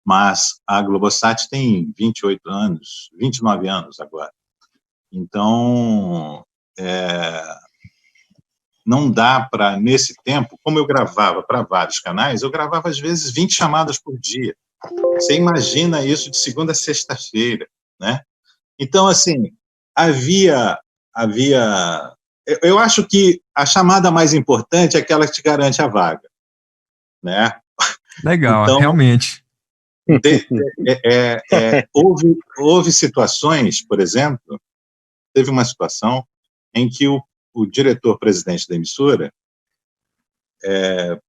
Mas a Globosat tem 28 anos, 29 anos agora. Então, não dá para, nesse tempo, como eu gravava para vários canais, eu gravava, às vezes, 20 chamadas por dia. Você imagina isso de segunda a sexta-feira, né? Então, assim, havia... Eu acho que a chamada mais importante é aquela que te garante a vaga, né? Legal, então, realmente. Houve situações, por exemplo, teve uma situação em que o diretor-presidente da emissora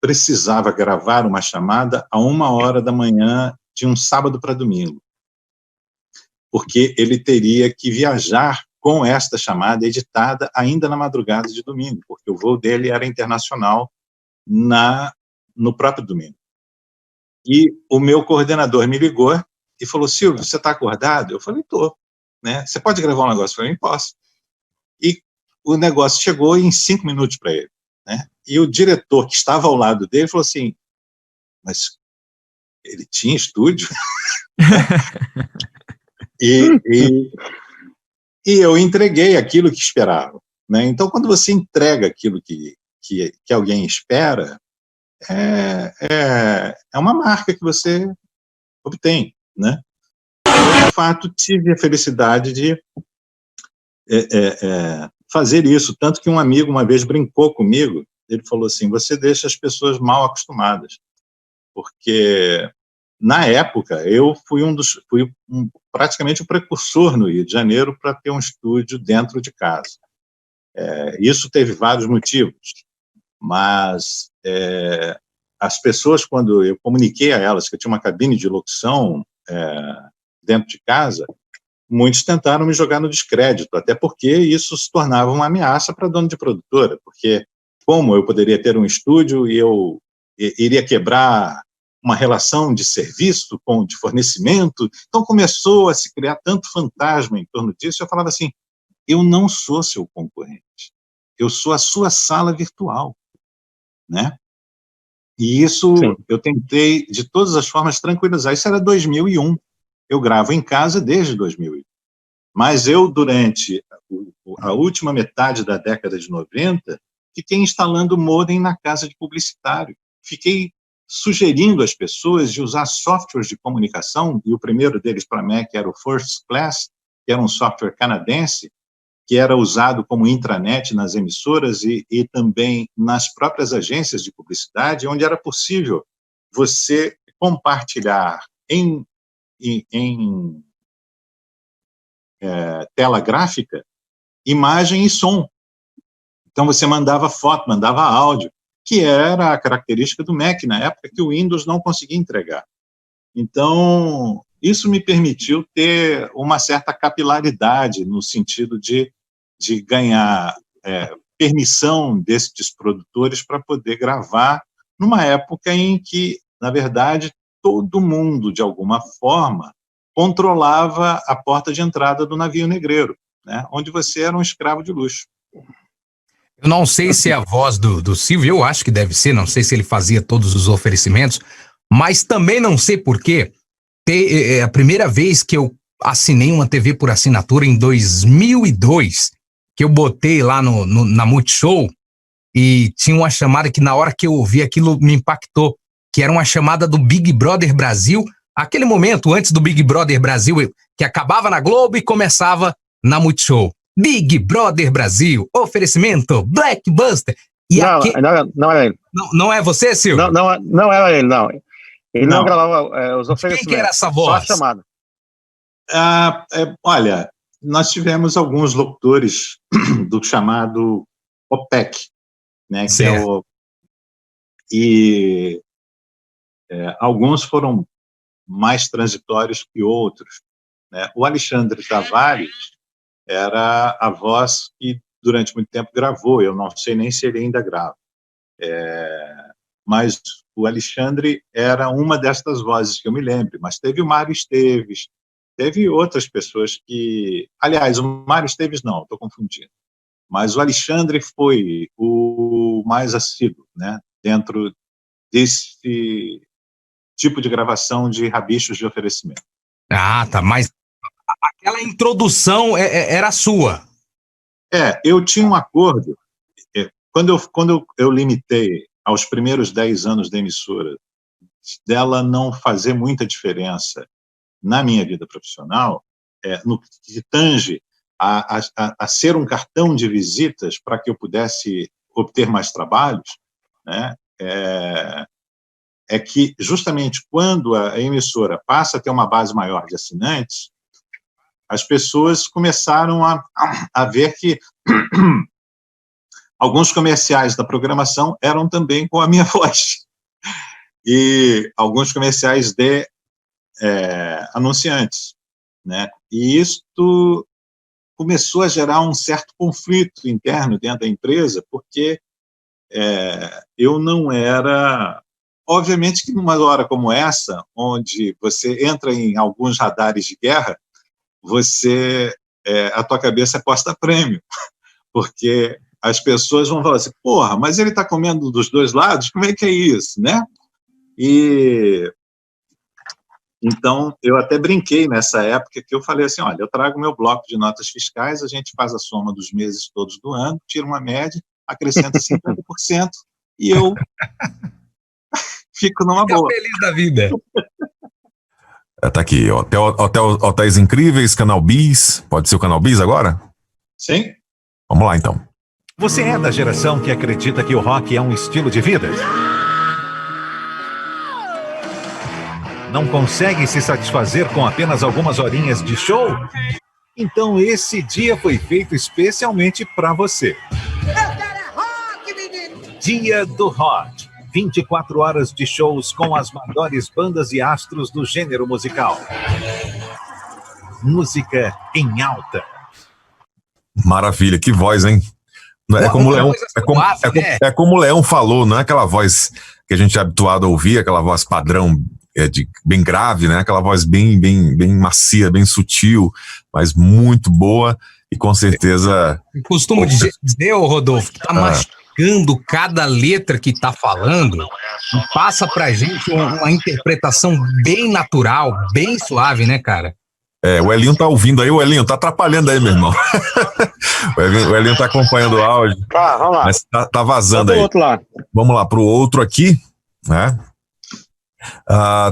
precisava gravar uma chamada a 1h da manhã de um sábado para domingo, porque ele teria que viajar com esta chamada editada ainda na madrugada de domingo, porque o voo dele era internacional no próprio domingo. E o meu coordenador me ligou e falou: Silvio, você está acordado? Eu falei: estou. Né? Você pode gravar um negócio para mim? Posso. E o negócio chegou em 5 minutos para ele. Né? E o diretor que estava ao lado dele falou assim: mas ele tinha estúdio? e eu entreguei aquilo que esperava. Né? Então, quando você entrega aquilo que alguém espera, é uma marca que você obtém. Né? Eu, de fato, tive a felicidade de fazer isso, tanto que um amigo uma vez brincou comigo, ele falou assim: você deixa as pessoas mal acostumadas, porque na época eu fui praticamente o precursor no Rio de Janeiro para ter um estúdio dentro de casa. Isso teve vários motivos, mas as pessoas, quando eu comuniquei a elas que eu tinha uma cabine de locução dentro de casa, muitos tentaram me jogar no descrédito, até porque isso se tornava uma ameaça para dono de produtora, porque como eu poderia ter um estúdio e eu iria quebrar uma relação de serviço, de fornecimento. Então começou a se criar tanto fantasma em torno disso. Eu falava assim: eu não sou seu concorrente, eu sou a sua sala virtual, né? E isso Sim. Eu tentei de todas as formas tranquilizar. Isso era 2001. Eu gravo em casa desde 2001. Mas eu, durante a última metade da década de 90, fiquei instalando modem na casa de publicitário. Fiquei sugerindo às pessoas de usar softwares de comunicação, e o primeiro deles para Mac era o First Class, que era um software canadense, que era usado como intranet nas emissoras e também nas próprias agências de publicidade, onde era possível você compartilhar em tela gráfica imagem e som. Então você mandava foto, mandava áudio, que era a característica do Mac na época, que o Windows não conseguia entregar. Então, isso me permitiu ter uma certa capilaridade no sentido de ganhar permissão desses produtores para poder gravar numa época em que, na verdade, todo mundo, de alguma forma, controlava a porta de entrada do navio negreiro, né, onde você era um escravo de luxo. Eu não sei se é a voz do Silvio, eu acho que deve ser, não sei se ele fazia todos os oferecimentos, mas também não sei por quê. A primeira vez que eu assinei uma TV por assinatura em 2002, que eu botei lá na Multishow, e tinha uma chamada que na hora que eu ouvi aquilo me impactou, que era uma chamada do Big Brother Brasil, aquele momento antes do Big Brother Brasil, que acabava na Globo e começava na Multishow. Big Brother Brasil, oferecimento Blackbuster. E não era ele. Não é você, Silvio? Não era ele, não. Ele não gravava os oferecimentos. Quem que era essa voz? Só a chamada. Olha, nós tivemos alguns locutores do chamado OPEC, né? Que alguns foram mais transitórios que outros, né? O Alexandre Tavares era a voz que durante muito tempo gravou, eu não sei nem se ele ainda grava, mas o Alexandre era uma destas vozes que eu me lembro, mas teve o Mário Esteves, teve outras pessoas que... Aliás, o Mário Esteves não, estou confundindo, mas o Alexandre foi o mais assíduo, né, dentro desse tipo de gravação de rabichos de oferecimento. Ah, tá, mas aquela introdução era sua. Eu tinha um acordo, quando eu limitei aos primeiros 10 anos da emissora, dela não fazer muita diferença na minha vida profissional, no que tange a ser um cartão de visitas para que eu pudesse obter mais trabalhos, né, é que, justamente quando a emissora passa a ter uma base maior de assinantes, as pessoas começaram a ver que alguns comerciais da programação eram também com a minha voz. E alguns comerciais de anunciantes, né? E isto começou a gerar um certo conflito interno dentro da empresa, porque eu não era... Obviamente que numa hora como essa, onde você entra em alguns radares de guerra, a tua cabeça é posta a prêmio, porque as pessoas vão falar assim, porra, mas ele está comendo dos dois lados? Como é que é isso, né? E então eu até brinquei nessa época que eu falei assim, olha, eu trago meu bloco de notas fiscais, a gente faz a soma dos meses todos do ano, tira uma média, acrescenta 50% e eu fico numa boa. Feliz da vida. Tá aqui, Hotéis Incríveis, Canal Bis. Pode ser o Canal Bis agora? Sim. Vamos lá, então. Você é da geração que acredita que o rock é um estilo de vida? Não consegue se satisfazer com apenas algumas horinhas de show? Então esse dia foi feito especialmente para você. Dia do Rock. 24 horas de shows com as maiores bandas e astros do gênero musical. Música em alta. Maravilha, que voz, hein? Como o Leão falou, não é aquela voz que a gente é habituado a ouvir, aquela voz padrão bem grave, né? Aquela voz bem macia, bem sutil, mas muito boa e com certeza... Eu costumo dizer, Rodolfo, que tá mastigando cada letra que tá falando e passa pra gente uma interpretação bem natural, bem suave, né, cara? O Elinho tá ouvindo aí, o Elinho tá atrapalhando aí, meu irmão. O Elinho tá acompanhando o áudio. Tá, vamos lá. Mas tá vazando aí. Outro lá. Vamos lá pro outro aqui, né?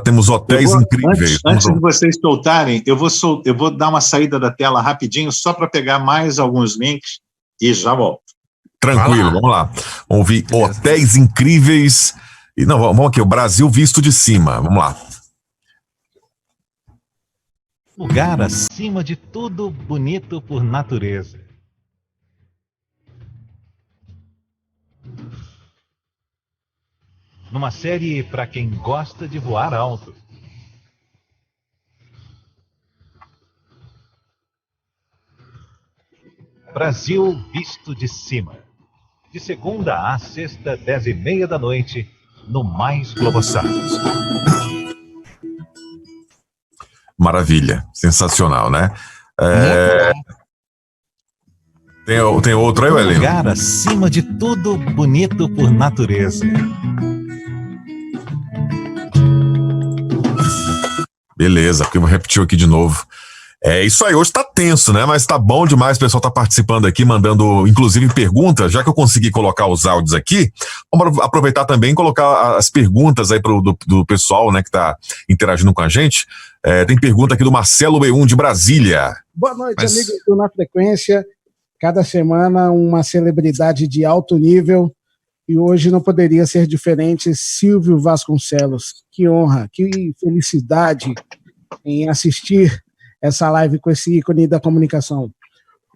Temos Hotéis Incríveis. Antes de vocês soltarem, eu vou dar uma saída da tela rapidinho, só para pegar mais alguns links e já volto. Tranquilo, vamos lá. Vamos ouvir Hotéis Incríveis. E não, vamos aqui, o Brasil visto de cima. Vamos lá. Lugar acima de tudo bonito por natureza. Numa série para quem gosta de voar alto. Brasil visto de cima. De segunda a sexta, 10h30 da noite, no Mais Globosaurus. Maravilha, sensacional, né? Tem outro aí, Elinho? Lugar acima de tudo bonito por natureza. Beleza, porque eu vou repetir aqui de novo. É isso aí, hoje tá tenso, né? Mas tá bom demais, o pessoal tá participando aqui, mandando, inclusive, perguntas. Já que eu consegui colocar os áudios aqui, vamos aproveitar também e colocar as perguntas aí do pessoal, né, que tá interagindo com a gente. Tem pergunta aqui do Marcelo B1 de Brasília. Boa noite, amigos do Na Frequência. Cada semana uma celebridade de alto nível e hoje não poderia ser diferente. Silvio Vasconcelos, que honra, que felicidade em assistir essa live com esse ícone da comunicação.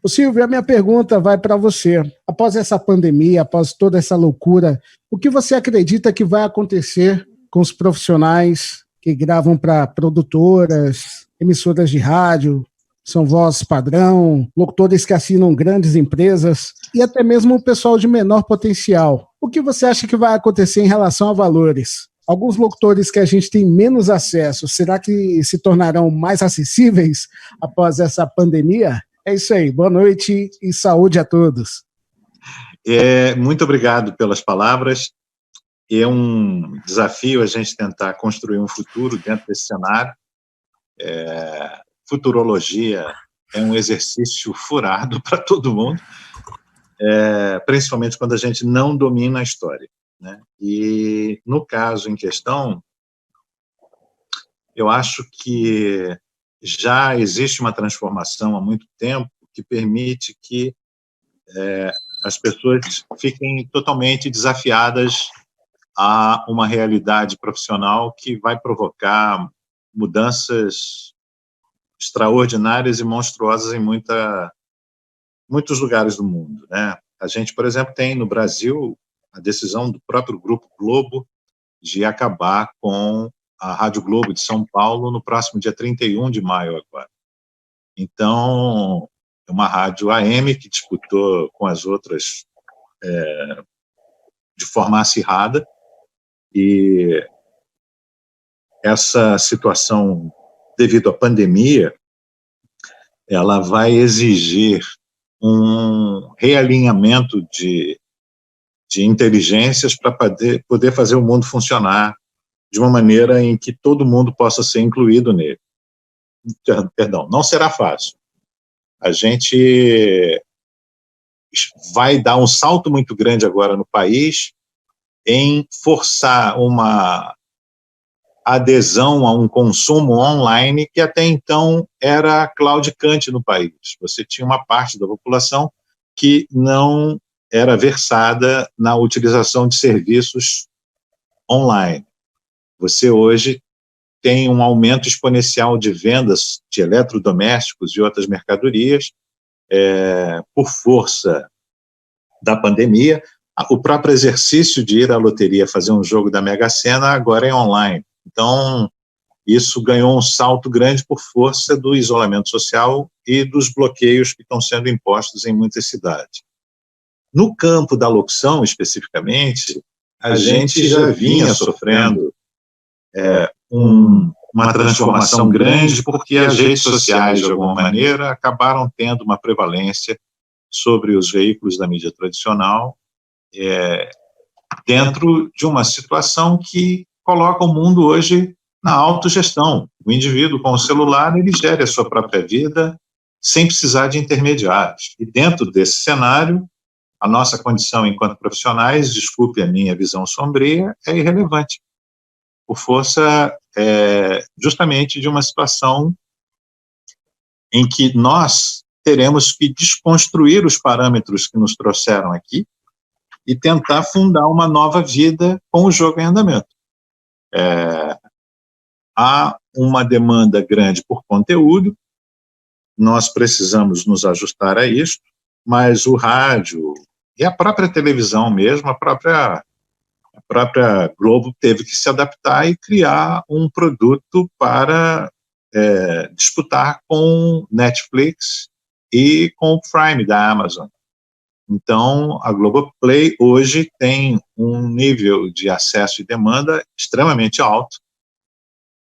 O Silvio, a minha pergunta vai para você. Após essa pandemia, após toda essa loucura, o que você acredita que vai acontecer com os profissionais que gravam para produtoras, emissoras de rádio, são vozes padrão, locutores que assinam grandes empresas e até mesmo o pessoal de menor potencial? O que você acha que vai acontecer em relação a valores? Alguns locutores que a gente tem menos acesso, será que se tornarão mais acessíveis após essa pandemia? É isso aí, boa noite e saúde a todos. Muito obrigado pelas palavras. É um desafio a gente tentar construir um futuro dentro desse cenário. Futurologia é um exercício furado para todo mundo, principalmente quando a gente não domina a história, né? E, no caso em questão, eu acho que já existe uma transformação há muito tempo que permite que as pessoas fiquem totalmente desafiadas a uma realidade profissional que vai provocar mudanças extraordinárias e monstruosas em muitos lugares do mundo, né? A gente, por exemplo, tem no Brasil a decisão do próprio Grupo Globo de acabar com a Rádio Globo de São Paulo no próximo dia 31 de maio agora. Então, é uma rádio AM que disputou com as outras de forma acirrada, e essa situação, devido à pandemia, ela vai exigir um realinhamento de inteligências para poder fazer o mundo funcionar de uma maneira em que todo mundo possa ser incluído nele. Perdão, não será fácil. A gente vai dar um salto muito grande agora no país em forçar uma adesão a um consumo online que até então era claudicante no país. Você tinha uma parte da população que não era versada na utilização de serviços online. Você hoje tem um aumento exponencial de vendas de eletrodomésticos e outras mercadorias por força da pandemia. O próprio exercício de ir à loteria fazer um jogo da Mega Sena agora é online. Então, isso ganhou um salto grande por força do isolamento social e dos bloqueios que estão sendo impostos em muitas cidades. No campo da locução, especificamente, a gente já vinha sofrendo uma transformação grande, porque as redes sociais, de alguma maneira, acabaram tendo uma prevalência sobre os veículos da mídia tradicional, dentro de uma situação que coloca o mundo hoje na autogestão. O indivíduo com o celular, ele gera a sua própria vida sem precisar de intermediários. E dentro desse cenário, a nossa condição enquanto profissionais, desculpe a minha visão sombria, é irrelevante, por força justamente de uma situação em que nós teremos que desconstruir os parâmetros que nos trouxeram aqui e tentar fundar uma nova vida com o jogo em andamento. Há uma demanda grande por conteúdo, nós precisamos nos ajustar a isso, mas o rádio e a própria televisão mesmo, a própria Globo teve que se adaptar e criar um produto para disputar com Netflix e com o Prime da Amazon. Então, a Globoplay hoje tem um nível de acesso e demanda extremamente alto,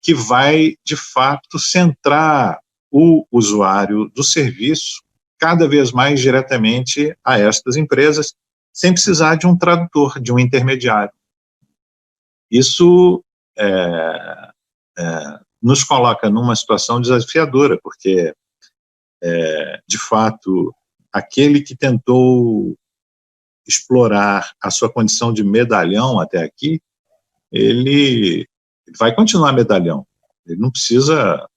que vai, de fato, centrar o usuário do serviço cada vez mais diretamente a estas empresas, sem precisar de um tradutor, de um intermediário. Isso nos coloca numa situação desafiadora, porque, de fato, aquele que tentou explorar a sua condição de medalhão até aqui, ele vai continuar medalhão. Ele não precisa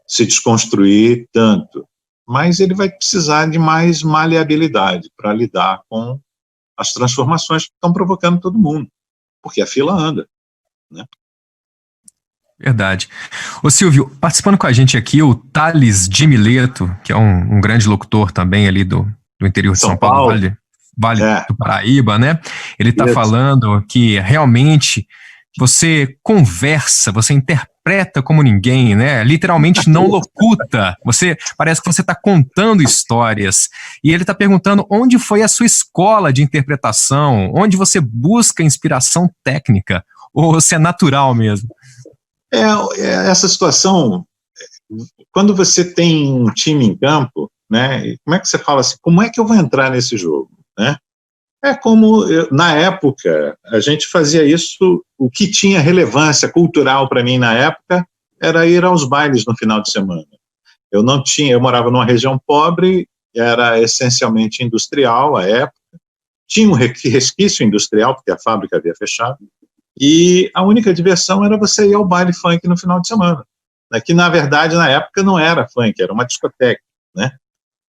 se desconstruir tanto, mas ele vai precisar de mais maleabilidade para lidar com as transformações que estão provocando todo mundo, porque a fila anda, né? Verdade. Ô Silvio, participando com a gente aqui, o Thales de Mileto, que é um grande locutor também ali do interior de São Paulo, Vale do Paraíba, né? Ele está falando que realmente você conversa, você interpreta como ninguém, né? Literalmente não locuta. Parece que você está contando histórias. E ele está perguntando onde foi a sua escola de interpretação, onde você busca inspiração técnica, ou se é natural mesmo. Essa situação, quando você tem um time em campo, né? Como é que você fala assim? Como é que eu vou entrar nesse jogo, né? Na época, a gente fazia isso, o que tinha relevância cultural para mim na época era ir aos bailes no final de semana. Eu morava numa região pobre, era essencialmente industrial à época, tinha um resquício industrial, porque a fábrica havia fechado, e a única diversão era você ir ao baile funk no final de semana, né, que na verdade na época não era funk, era uma discoteca, né?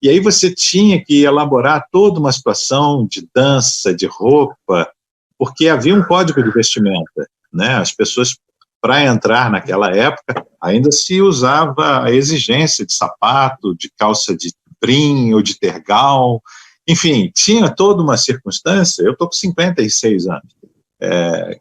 E aí você tinha que elaborar toda uma situação de dança, de roupa, porque havia um código de vestimenta, né? As pessoas, para entrar naquela época, ainda se usava a exigência de sapato, de calça de brim ou de tergal, enfim, tinha toda uma circunstância. Eu estou com 56 anos,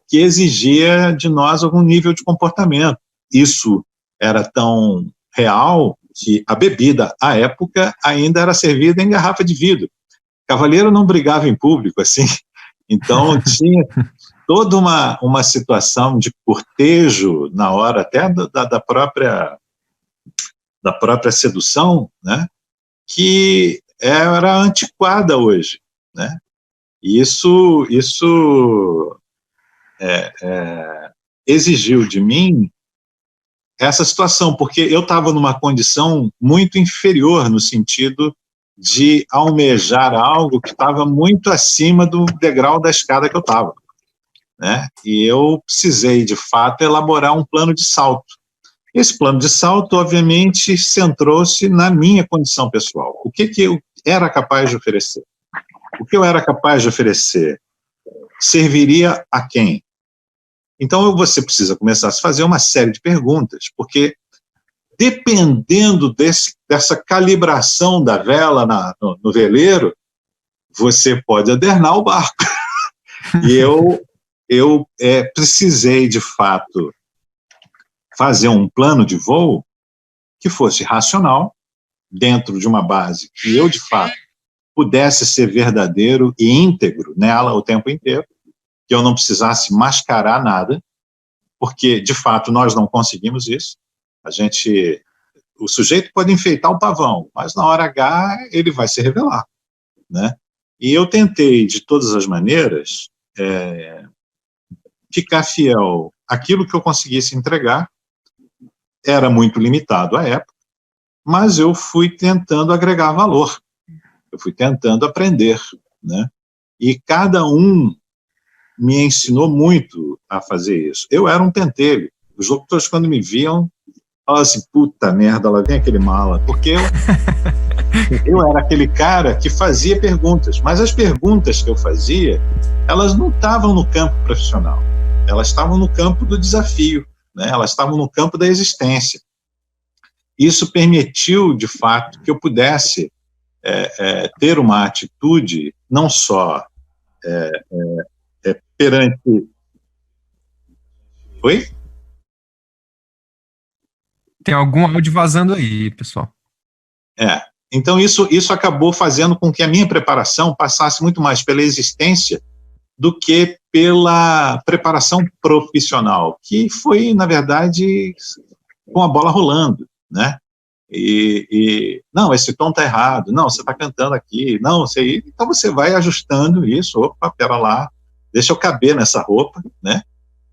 que exigia de nós algum nível de comportamento. Isso era tão real que a bebida, à época, ainda era servida em garrafa de vidro. Cavaleiro não brigava em público, assim, então tinha toda uma situação de cortejo na hora até da própria sedução, né, que era antiquada hoje, né? E isso exigiu de mim essa situação, porque eu estava numa condição muito inferior no sentido de almejar algo que estava muito acima do degrau da escada que eu estava, né? E eu precisei, de fato, elaborar um plano de salto. Esse plano de salto, obviamente, centrou-se na minha condição pessoal. O que eu era capaz de oferecer? O que eu era capaz de oferecer serviria a quem? Então, você precisa começar a se fazer uma série de perguntas, porque dependendo dessa calibração da vela no veleiro, você pode adernar o barco. E eu precisei, de fato, fazer um plano de voo que fosse racional, dentro de uma base que eu, de fato, pudesse ser verdadeiro e íntegro nela o tempo inteiro, que eu não precisasse mascarar nada, porque, de fato, nós não conseguimos isso. O sujeito pode enfeitar o pavão, mas na hora H ele vai se revelar, né? E eu tentei, de todas as maneiras, ficar fiel àquilo que eu conseguisse entregar. Era muito limitado à época, mas eu fui tentando agregar valor, eu fui tentando aprender, né? E cada um me ensinou muito a fazer isso. Eu era um pentelho. Os locutores, quando me viam, falavam assim, puta merda, lá vem aquele mala, porque eu era aquele cara que fazia perguntas, mas as perguntas que eu fazia, elas não estavam no campo profissional, elas estavam no campo do desafio, né? Elas estavam no campo da existência. Isso permitiu, de fato, que eu pudesse ter uma atitude não só perante... Oi? Tem algum áudio vazando aí, pessoal. Então isso acabou fazendo com que a minha preparação passasse muito mais pela existência do que pela preparação profissional, que foi, na verdade, com a bola rolando, né? Não, esse tom tá errado, não, você tá cantando aqui, não, então você vai ajustando isso, opa, pera lá, deixa eu caber nessa roupa, né?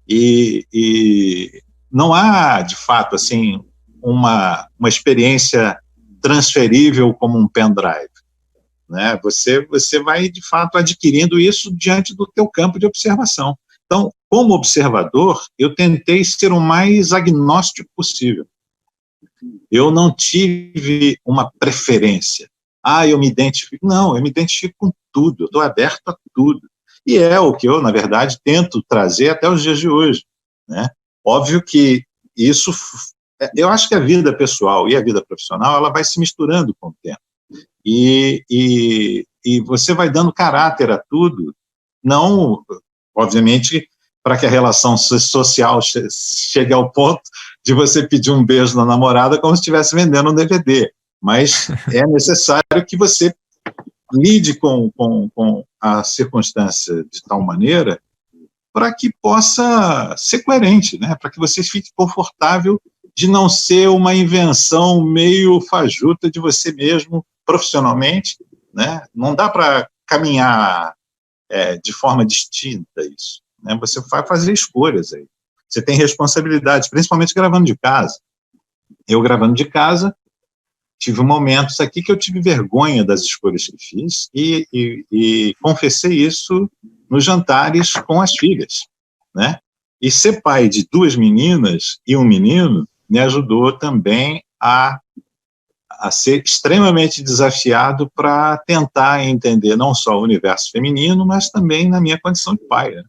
E não há, de fato, assim, uma experiência transferível como um pendrive, né? Você vai, de fato, adquirindo isso diante do teu campo de observação. Então, como observador, eu tentei ser o mais agnóstico possível. Eu não tive uma preferência. Eu me identifico. Não, eu me identifico com tudo, eu estou aberto a tudo. E é o que eu, na verdade, tento trazer até os dias de hoje, né? Óbvio que isso... Eu acho que a vida pessoal e a vida profissional, ela vai se misturando com o tempo. E você vai dando caráter a tudo, não, obviamente, para que a relação social chegue ao ponto de você pedir um beijo na namorada como se estivesse vendendo um DVD, mas é necessário que você lide com a circunstância de tal maneira para que possa ser coerente, né? Para que você fique confortável de não ser uma invenção meio fajuta de você mesmo profissionalmente, né? Não dá para caminhar de forma distinta isso, né? Você vai fazer escolhas aí. Você tem responsabilidades, principalmente gravando de casa. Eu gravando de casa, tive momentos aqui que eu tive vergonha das escolhas que fiz e confessei isso nos jantares com as filhas, né? E ser pai de 2 meninas e um menino me ajudou também a a ser extremamente desafiado para tentar entender não só o universo feminino, mas também na minha condição de pai. Né?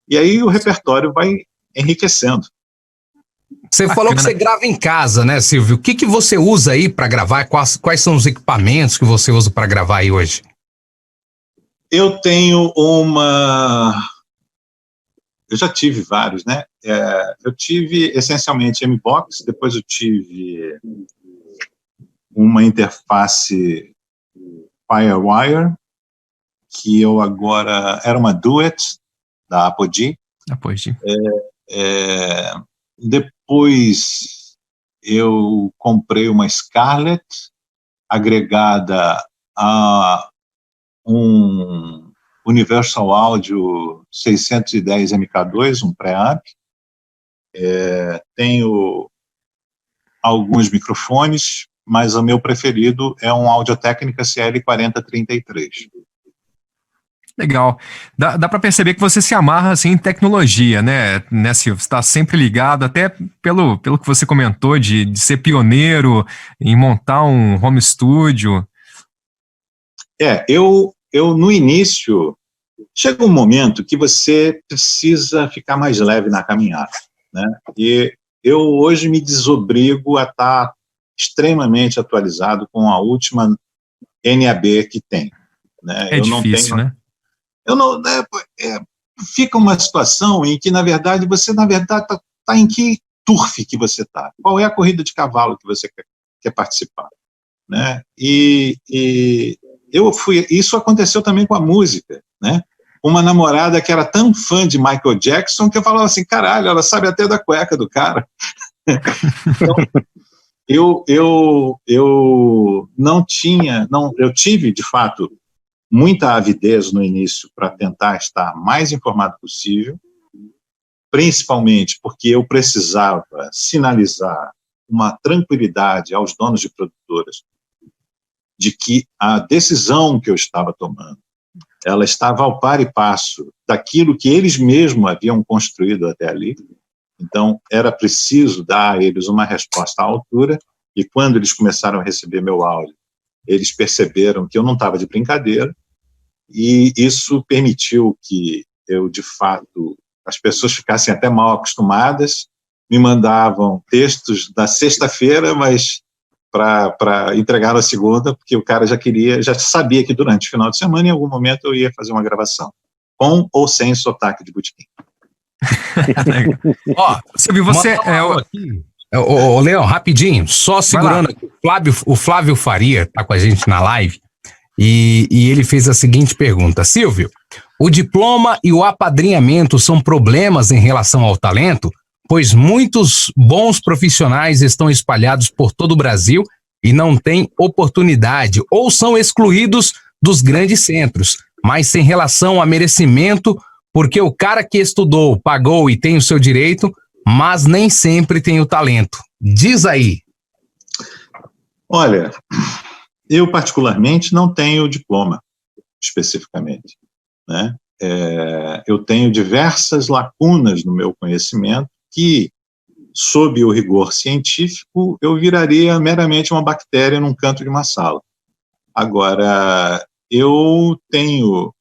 E aí o repertório vai enriquecendo. Você falou que você grava em casa, né, Silvio? O que você usa aí para gravar? Quais são os equipamentos que você usa para gravar aí hoje? Eu tenho eu já tive vários, né? Eu tive essencialmente M-Box, depois eu tive uma interface Firewire, que eu agora... Era uma Duet, da Apogee. Depois eu comprei uma Scarlett, agregada a um Universal Audio 610 MK2, um preamp. Tenho alguns microfones, mas o meu preferido é um Audio-Técnica CL4033. Legal. Dá para perceber que você se amarra assim, em tecnologia, né, Silvio? Você está sempre ligado, até pelo que você comentou de ser pioneiro em montar um home studio. Eu no início, chega um momento que você precisa ficar mais leve na caminhada, né? E eu hoje me desobrigo a estar extremamente atualizado com a última NAB que tem. Né? É difícil, né? Fica uma situação em que, na verdade, você está em que turf que você está? Qual é a corrida de cavalo que você quer participar? Né? Isso aconteceu também com a música, né? Uma namorada que era tão fã de Michael Jackson que eu falava assim, caralho, ela sabe até da cueca do cara. Então, eu tive, de fato, muita avidez no início para tentar estar mais informado possível, principalmente porque eu precisava sinalizar uma tranquilidade aos donos de produtoras de que a decisão que eu estava tomando, ela estava ao par e passo daquilo que eles mesmos haviam construído até ali. Então, era preciso dar a eles uma resposta à altura, e quando eles começaram a receber meu áudio, eles perceberam que eu não estava de brincadeira, e isso permitiu que eu, de fato, as pessoas ficassem até mal acostumadas, me mandavam textos da sexta-feira, mas para entregar na segunda, porque o cara já sabia que durante o final de semana, em algum momento, eu ia fazer uma gravação, com ou sem sotaque de botequim. Ó, Silvio, você... Ô, Leão, rapidinho, só segurando aqui, o Flávio Faria tá com a gente na live, e ele fez a seguinte pergunta: Silvio, o diploma e o apadrinhamento são problemas em relação ao talento? Pois muitos bons profissionais estão espalhados por todo o Brasil e não têm oportunidade ou são excluídos dos grandes centros, mas sem relação a merecimento, porque o cara que estudou, pagou e tem o seu direito, mas nem sempre tem o talento. Diz aí. Olha, eu particularmente não tenho diploma, especificamente, né? Eu tenho diversas lacunas no meu conhecimento que, sob o rigor científico, eu viraria meramente uma bactéria num canto de uma sala. Agora, eu tenho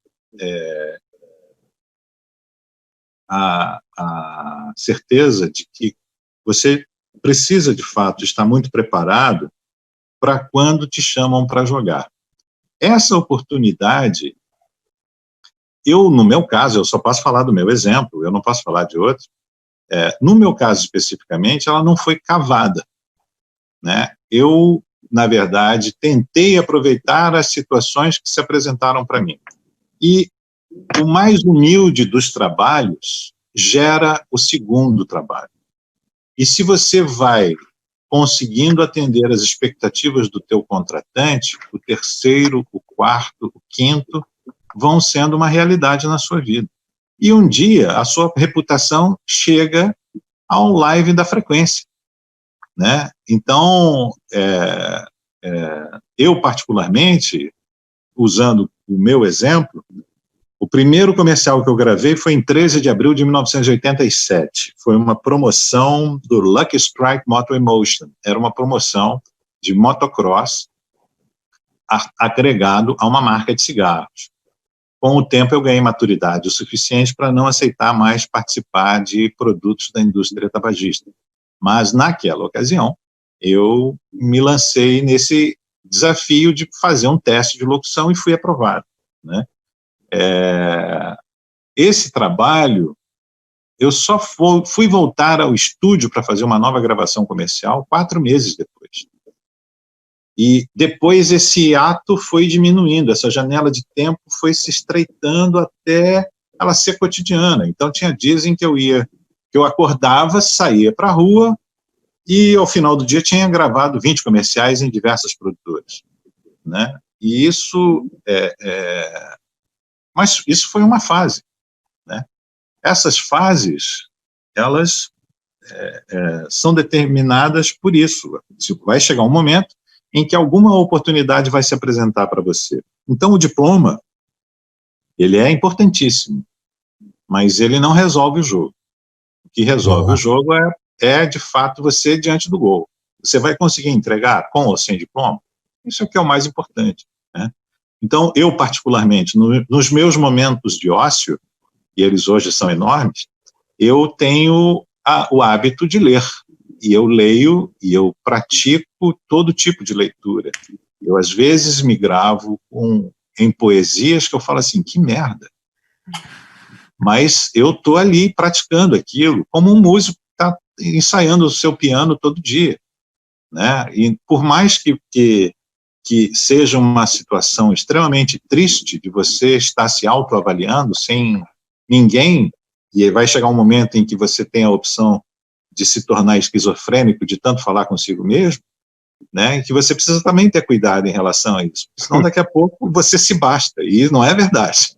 a certeza de que você precisa, de fato, estar muito preparado para quando te chamam para jogar. Essa oportunidade, no meu caso, eu só posso falar do meu exemplo, eu não posso falar de outro. No meu caso especificamente, ela não foi cavada, né? Eu, na verdade, tentei aproveitar as situações que se apresentaram para mim. E o mais humilde dos trabalhos gera o segundo trabalho. E se você vai conseguindo atender as expectativas do teu contratante, o terceiro, o quarto, o quinto vão sendo uma realidade na sua vida. E um dia a sua reputação chega ao live da frequência, né? Então, eu particularmente, usando o meu exemplo, o primeiro comercial que eu gravei foi em 13 de abril de 1987. Foi uma promoção do Lucky Strike Motor Emotion. Era uma promoção de motocross agregado a uma marca de cigarros. Com o tempo eu ganhei maturidade o suficiente para não aceitar mais participar de produtos da indústria tabagista. Mas naquela ocasião eu me lancei nesse desafio de fazer um teste de locução e fui aprovado, né? Esse trabalho, eu só fui voltar ao estúdio para fazer uma nova gravação comercial 4 meses depois. E depois esse ato foi diminuindo, essa janela de tempo foi se estreitando até ela ser cotidiana. Então tinha dias em que eu acordava, saía para a rua e ao final do dia tinha gravado 20 comerciais em diversas produtoras, né? E isso mas isso foi uma fase, né? Essas fases, elas são determinadas por isso. Vai chegar um momento em que alguma oportunidade vai se apresentar para você. Então, o diploma, ele é importantíssimo, mas ele não resolve o jogo. O que resolve o jogo de fato, você diante do gol. Você vai conseguir entregar com ou sem diploma? Isso é o que é o mais importante, né? Então, eu, particularmente, nos meus momentos de ócio, e eles hoje são enormes, eu tenho o hábito de ler. E eu leio e eu pratico todo tipo de leitura. Eu, às vezes, me gravo em poesias que eu falo assim, que merda. Mas eu estou ali praticando aquilo, como um músico que está ensaiando o seu piano todo dia, né? E por mais que seja uma situação extremamente triste de você estar se autoavaliando sem ninguém, e vai chegar um momento em que você tem a opção de se tornar esquizofrênico, de tanto falar consigo mesmo, né, que você precisa também ter cuidado em relação a isso, senão daqui a pouco você se basta, e não é verdade.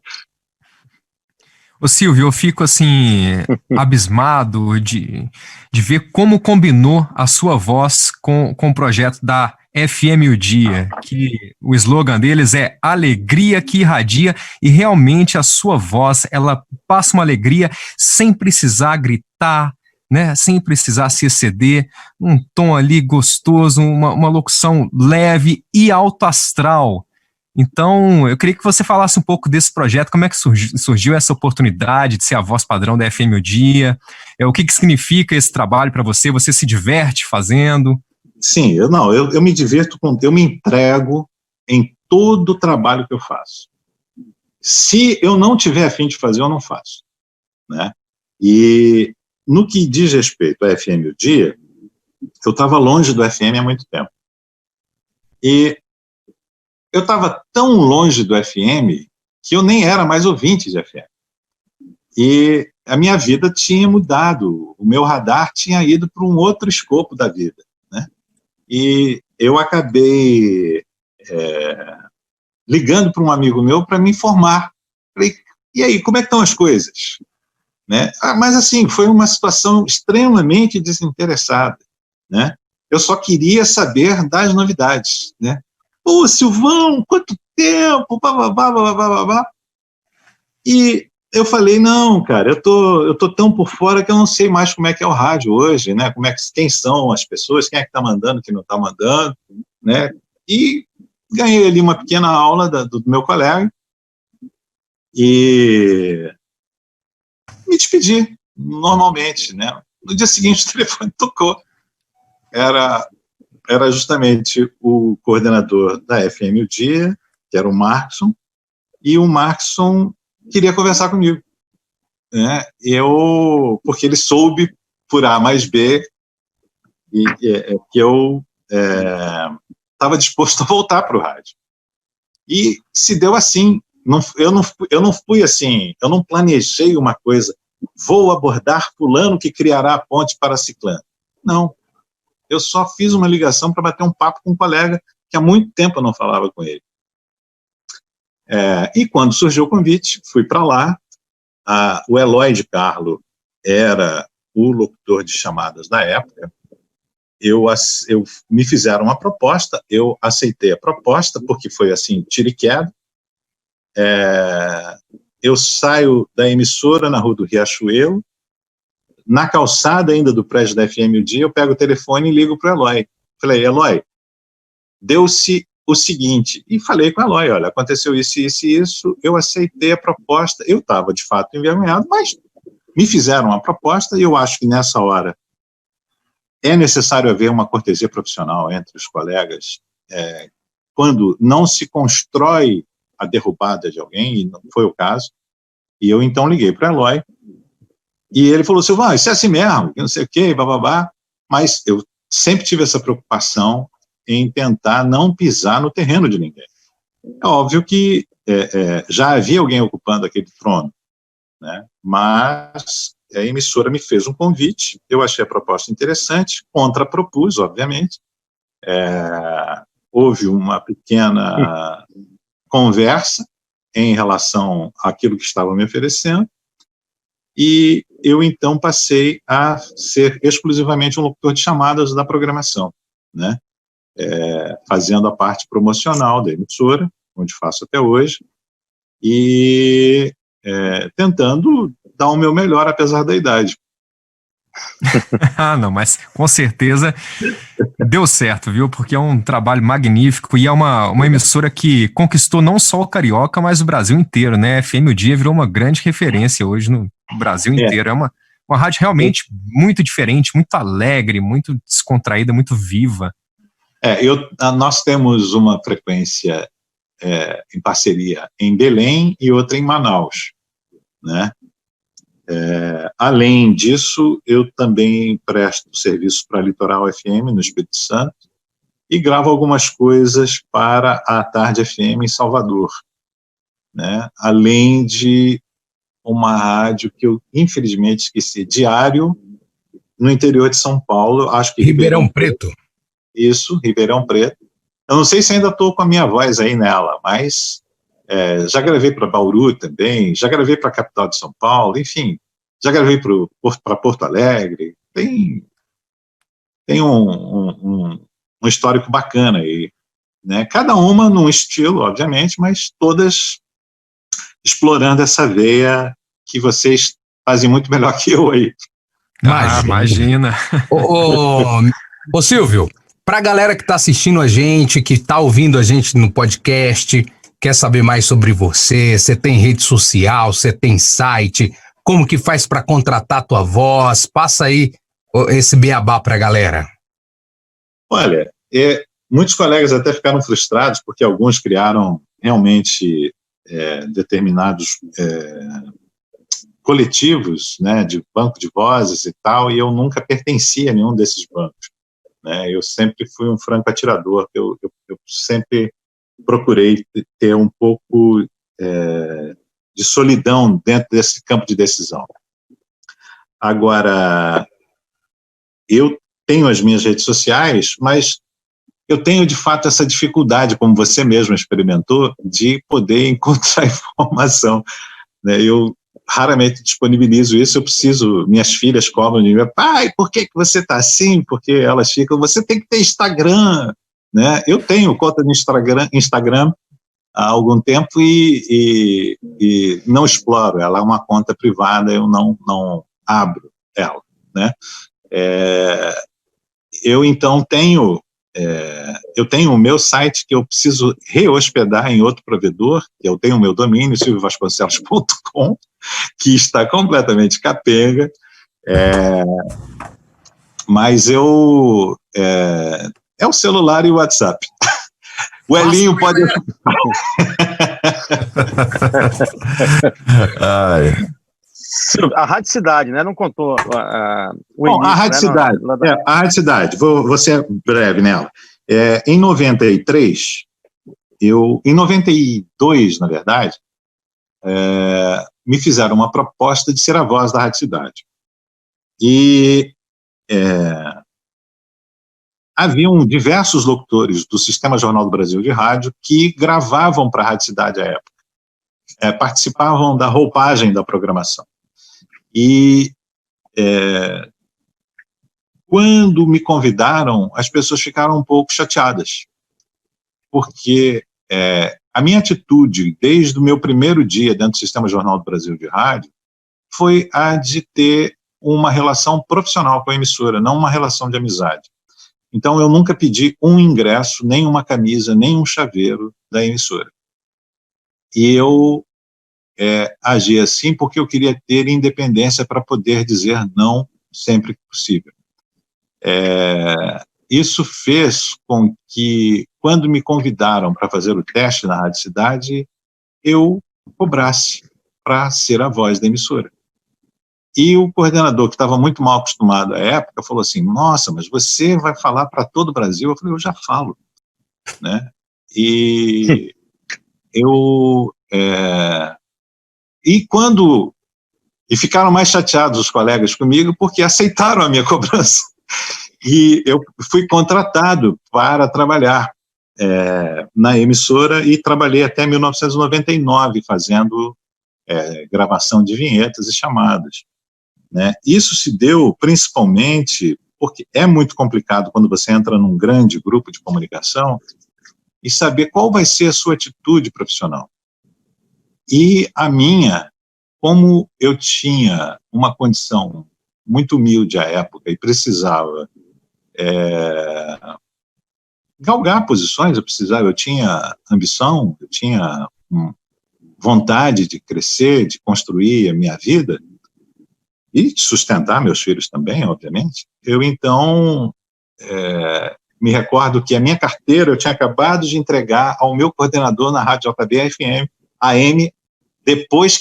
Ô Silvio, eu fico assim, abismado de ver como combinou a sua voz com o projeto da FM O Dia, que o slogan deles é alegria que irradia, e realmente a sua voz, ela passa uma alegria sem precisar gritar, né, sem precisar se exceder, um tom ali gostoso, uma locução leve e alto astral. Então, eu queria que você falasse um pouco desse projeto, como é que surgiu essa oportunidade de ser a voz padrão da FM O Dia, o que significa esse trabalho para você, você se diverte fazendo? Sim, eu me divirto, eu me entrego em todo o trabalho que eu faço. Se eu não tiver a fim de fazer, eu não faço, né? E no que diz respeito à FM O Dia, eu estava longe do FM há muito tempo. E eu estava tão longe do FM que eu nem era mais ouvinte de FM. E a minha vida tinha mudado, o meu radar tinha ido para um outro escopo da vida, né? E eu acabei ligando para um amigo meu para me informar. Falei, e aí, como é que estão as coisas? Né? Mas assim, foi uma situação extremamente desinteressada, né? Eu só queria saber das novidades, né? Pô, Silvão, quanto tempo, bababá. E eu falei, não, cara, eu tô tão por fora que eu não sei mais como é que é o rádio hoje, né? Quem são as pessoas, quem é que tá mandando, quem não tá mandando, né? E ganhei ali uma pequena aula do meu colega e me despedi, normalmente, né? No dia seguinte o telefone tocou. Era justamente o coordenador da FM O Dia, que era o Markson, e o Markson queria conversar comigo, né? Porque ele soube, por A mais B, que eu estava disposto a voltar para o rádio. E se deu assim. Eu não fui assim, eu não planejei uma coisa, vou abordar fulano que criará a ponte para ciclano. Não. Eu só fiz uma ligação para bater um papo com um colega que há muito tempo eu não falava com ele. E quando surgiu o convite, fui para lá. O Eloy de Carlo era o locutor de chamadas da época. Me fizeram uma proposta, eu aceitei a proposta, porque foi assim, tiro e queda. Eu saio da emissora na Rua do Riachuelo, na calçada ainda do prédio da FM O Dia, eu pego o telefone e ligo para o Eloy. Falei, Eloy, deu-se o seguinte, e falei com a Eloy, olha, aconteceu isso, isso e isso, eu aceitei a proposta, eu estava de fato envergonhado, mas me fizeram uma proposta e eu acho que nessa hora é necessário haver uma cortesia profissional entre os colegas, quando não se constrói a derrubada de alguém, e não foi o caso, e eu então liguei para o Eloy, e ele falou, Silvão, isso é assim mesmo, não sei o quê, bababá, mas eu sempre tive essa preocupação em tentar não pisar no terreno de ninguém. É óbvio que já havia alguém ocupando aquele trono, né? Mas a emissora me fez um convite, eu achei a proposta interessante, contrapropus, obviamente, houve uma pequena conversa em relação àquilo que estava me oferecendo, e eu então passei a ser exclusivamente um locutor de chamadas da programação, né? Fazendo a parte promocional da emissora, onde faço até hoje, e tentando dar o meu melhor, apesar da idade. Ah, não, mas com certeza deu certo, viu? Porque é um trabalho magnífico e é uma emissora que conquistou não só o Carioca, mas o Brasil inteiro, né? FM O Dia virou uma grande referência hoje no Brasil inteiro. É uma rádio realmente muito diferente, muito alegre, muito descontraída, muito viva. Nós temos uma frequência em parceria em Belém e outra em Manaus, né? Além disso, eu também presto serviço para a Litoral FM, no Espírito Santo, e gravo algumas coisas para a Tarde FM em Salvador, né? Além de uma rádio que eu, infelizmente, esqueci, Diário, no interior de São Paulo, acho que Ribeirão Preto. Isso, Ribeirão Preto. Eu não sei se ainda estou com a minha voz aí nela, mas já gravei para Bauru também, já gravei para a capital de São Paulo, enfim, já gravei para Porto Alegre. Tem um histórico bacana aí, né? Cada uma num estilo, obviamente, mas todas explorando essa veia que vocês fazem muito melhor que eu aí. Imagina. Ô Silvio, pra galera que tá assistindo a gente, que tá ouvindo a gente no podcast, quer saber mais sobre você, você tem rede social, você tem site, como que faz para contratar a tua voz? Passa aí esse beabá pra galera. Olha, muitos colegas até ficaram frustrados, porque alguns criaram realmente determinados coletivos, né, de banco de vozes e tal, e eu nunca pertencia a nenhum desses bancos, né? Eu sempre fui um franco atirador, eu sempre procurei ter um pouco de solidão dentro desse campo de decisão. Agora, eu tenho as minhas redes sociais, mas eu tenho, de fato, essa dificuldade, como você mesmo experimentou, de poder encontrar informação, né? Eu raramente disponibilizo isso, minhas filhas cobram de mim, pai, por que você está assim? Porque elas ficam, você tem que ter Instagram, né? Eu tenho conta no Instagram há algum tempo e não exploro, ela é uma conta privada, eu não abro ela, né? Eu então tenho o meu site que eu preciso rehospedar em outro provedor, que eu tenho o meu domínio, silviovasconcelos.com, que está completamente capenga, mas é o celular e o WhatsApp. O Elinho pode... A Rádio Cidade, né? Não contou o Bom, início, a Rádio Cidade. A Rádio Cidade, vou ser breve nela. Em 93, em 92, na verdade, me fizeram uma proposta de ser a voz da Rádio Cidade. E haviam diversos locutores do Sistema Jornal do Brasil de Rádio que gravavam para a Rádio Cidade à época. Participavam da roupagem da programação. E quando me convidaram, as pessoas ficaram um pouco chateadas, porque a minha atitude, desde o meu primeiro dia dentro do Sistema Jornal do Brasil de Rádio, foi a de ter uma relação profissional com a emissora, não uma relação de amizade. Então, eu nunca pedi um ingresso, nem uma camisa, nem um chaveiro da emissora. E eu agi assim porque eu queria ter independência para poder dizer não sempre que possível. Isso fez com que, quando me convidaram para fazer o teste na Rádio Cidade, eu cobrasse para ser a voz da emissora. E o coordenador, que estava muito mal acostumado à época, falou assim, nossa, mas você vai falar para todo o Brasil? Eu falei, eu já falo, né? E E ficaram mais chateados os colegas comigo, porque aceitaram a minha cobrança. E eu fui contratado para trabalhar na emissora e trabalhei até 1999 fazendo gravação de vinhetas e chamadas, né? Isso se deu principalmente porque é muito complicado quando você entra num grande grupo de comunicação e saber qual vai ser a sua atitude profissional. E a minha, como eu tinha uma condição muito humilde à época e precisava galgar posições, eu tinha ambição, eu tinha vontade de crescer, de construir a minha vida e de sustentar meus filhos também, obviamente. Eu, então, me recordo que a minha carteira eu tinha acabado de entregar ao meu coordenador na Rádio JB-FM, AM, depois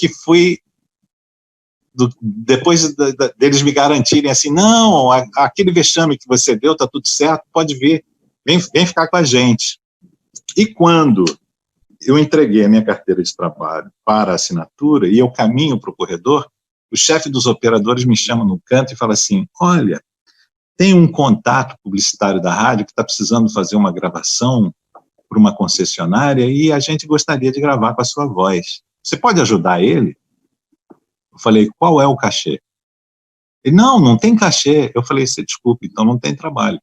deles me garantirem assim, não, aquele vexame que você deu está tudo certo, pode vir, vem ficar com a gente. E quando eu entreguei a minha carteira de trabalho para a assinatura e eu caminho para o corredor, o chefe dos operadores me chama no canto e fala assim, olha, tem um contato publicitário da rádio que está precisando fazer uma gravação para uma concessionária e a gente gostaria de gravar com a sua voz. Você pode ajudar ele? Eu falei, qual é o cachê? Ele, não tem cachê. Eu falei, desculpe, então não tem trabalho,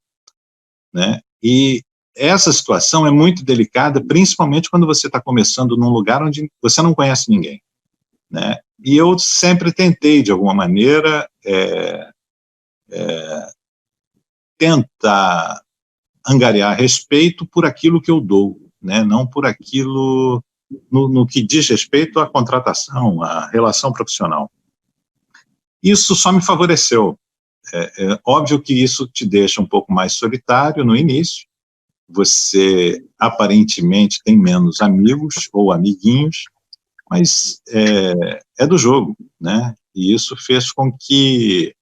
né? E essa situação é muito delicada, principalmente quando você está começando num lugar onde você não conhece ninguém, né? E eu sempre tentei, de alguma maneira, tentar angariar respeito por aquilo que eu dou, né? Não por aquilo no que diz respeito à contratação, à relação profissional. Isso só me favoreceu. É óbvio que isso te deixa um pouco mais solitário no início, você aparentemente tem menos amigos ou amiguinhos, mas é do jogo, né? E isso fez com que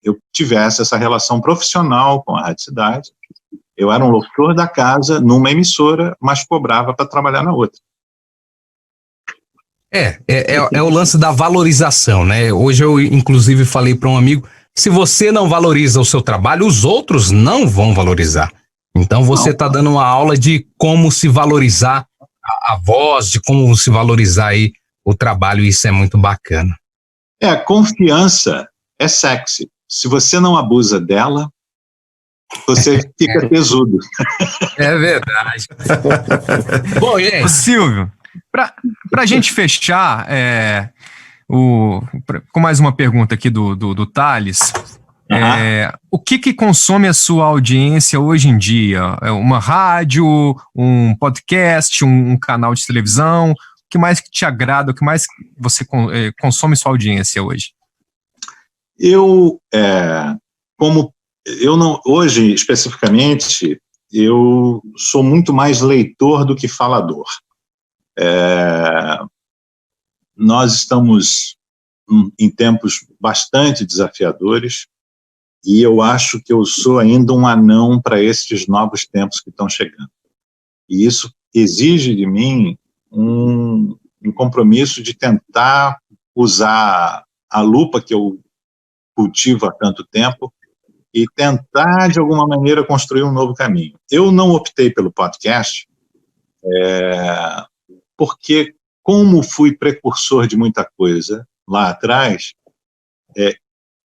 eu tivesse essa relação profissional com a Rádio Cidade. Eu era um locutor da casa numa emissora, mas cobrava para trabalhar na outra. É o lance da valorização, né? Hoje eu, inclusive, falei para um amigo, se você não valoriza o seu trabalho, os outros não vão valorizar. Então você está dando uma aula de como se valorizar a voz, de como se valorizar aí o trabalho, e isso é muito bacana. Confiança é sexy. Se você não abusa dela, você fica tesudo. É verdade. Bom, gente. Ô, Silvio, pra gente fechar, com mais uma pergunta aqui do Thales, o que consome a sua audiência hoje em dia? Uma rádio, um podcast, um canal de televisão? O que mais que te agrada, o que mais você consome sua audiência hoje? Hoje, especificamente, eu sou muito mais leitor do que falador. Nós estamos em tempos bastante desafiadores e eu acho que eu sou ainda um anão para esses novos tempos que estão chegando. E isso exige de mim um compromisso de tentar usar a lupa que eu cultivo há tanto tempo e tentar, de alguma maneira, construir um novo caminho. Eu não optei pelo podcast porque, como fui precursor de muita coisa lá atrás,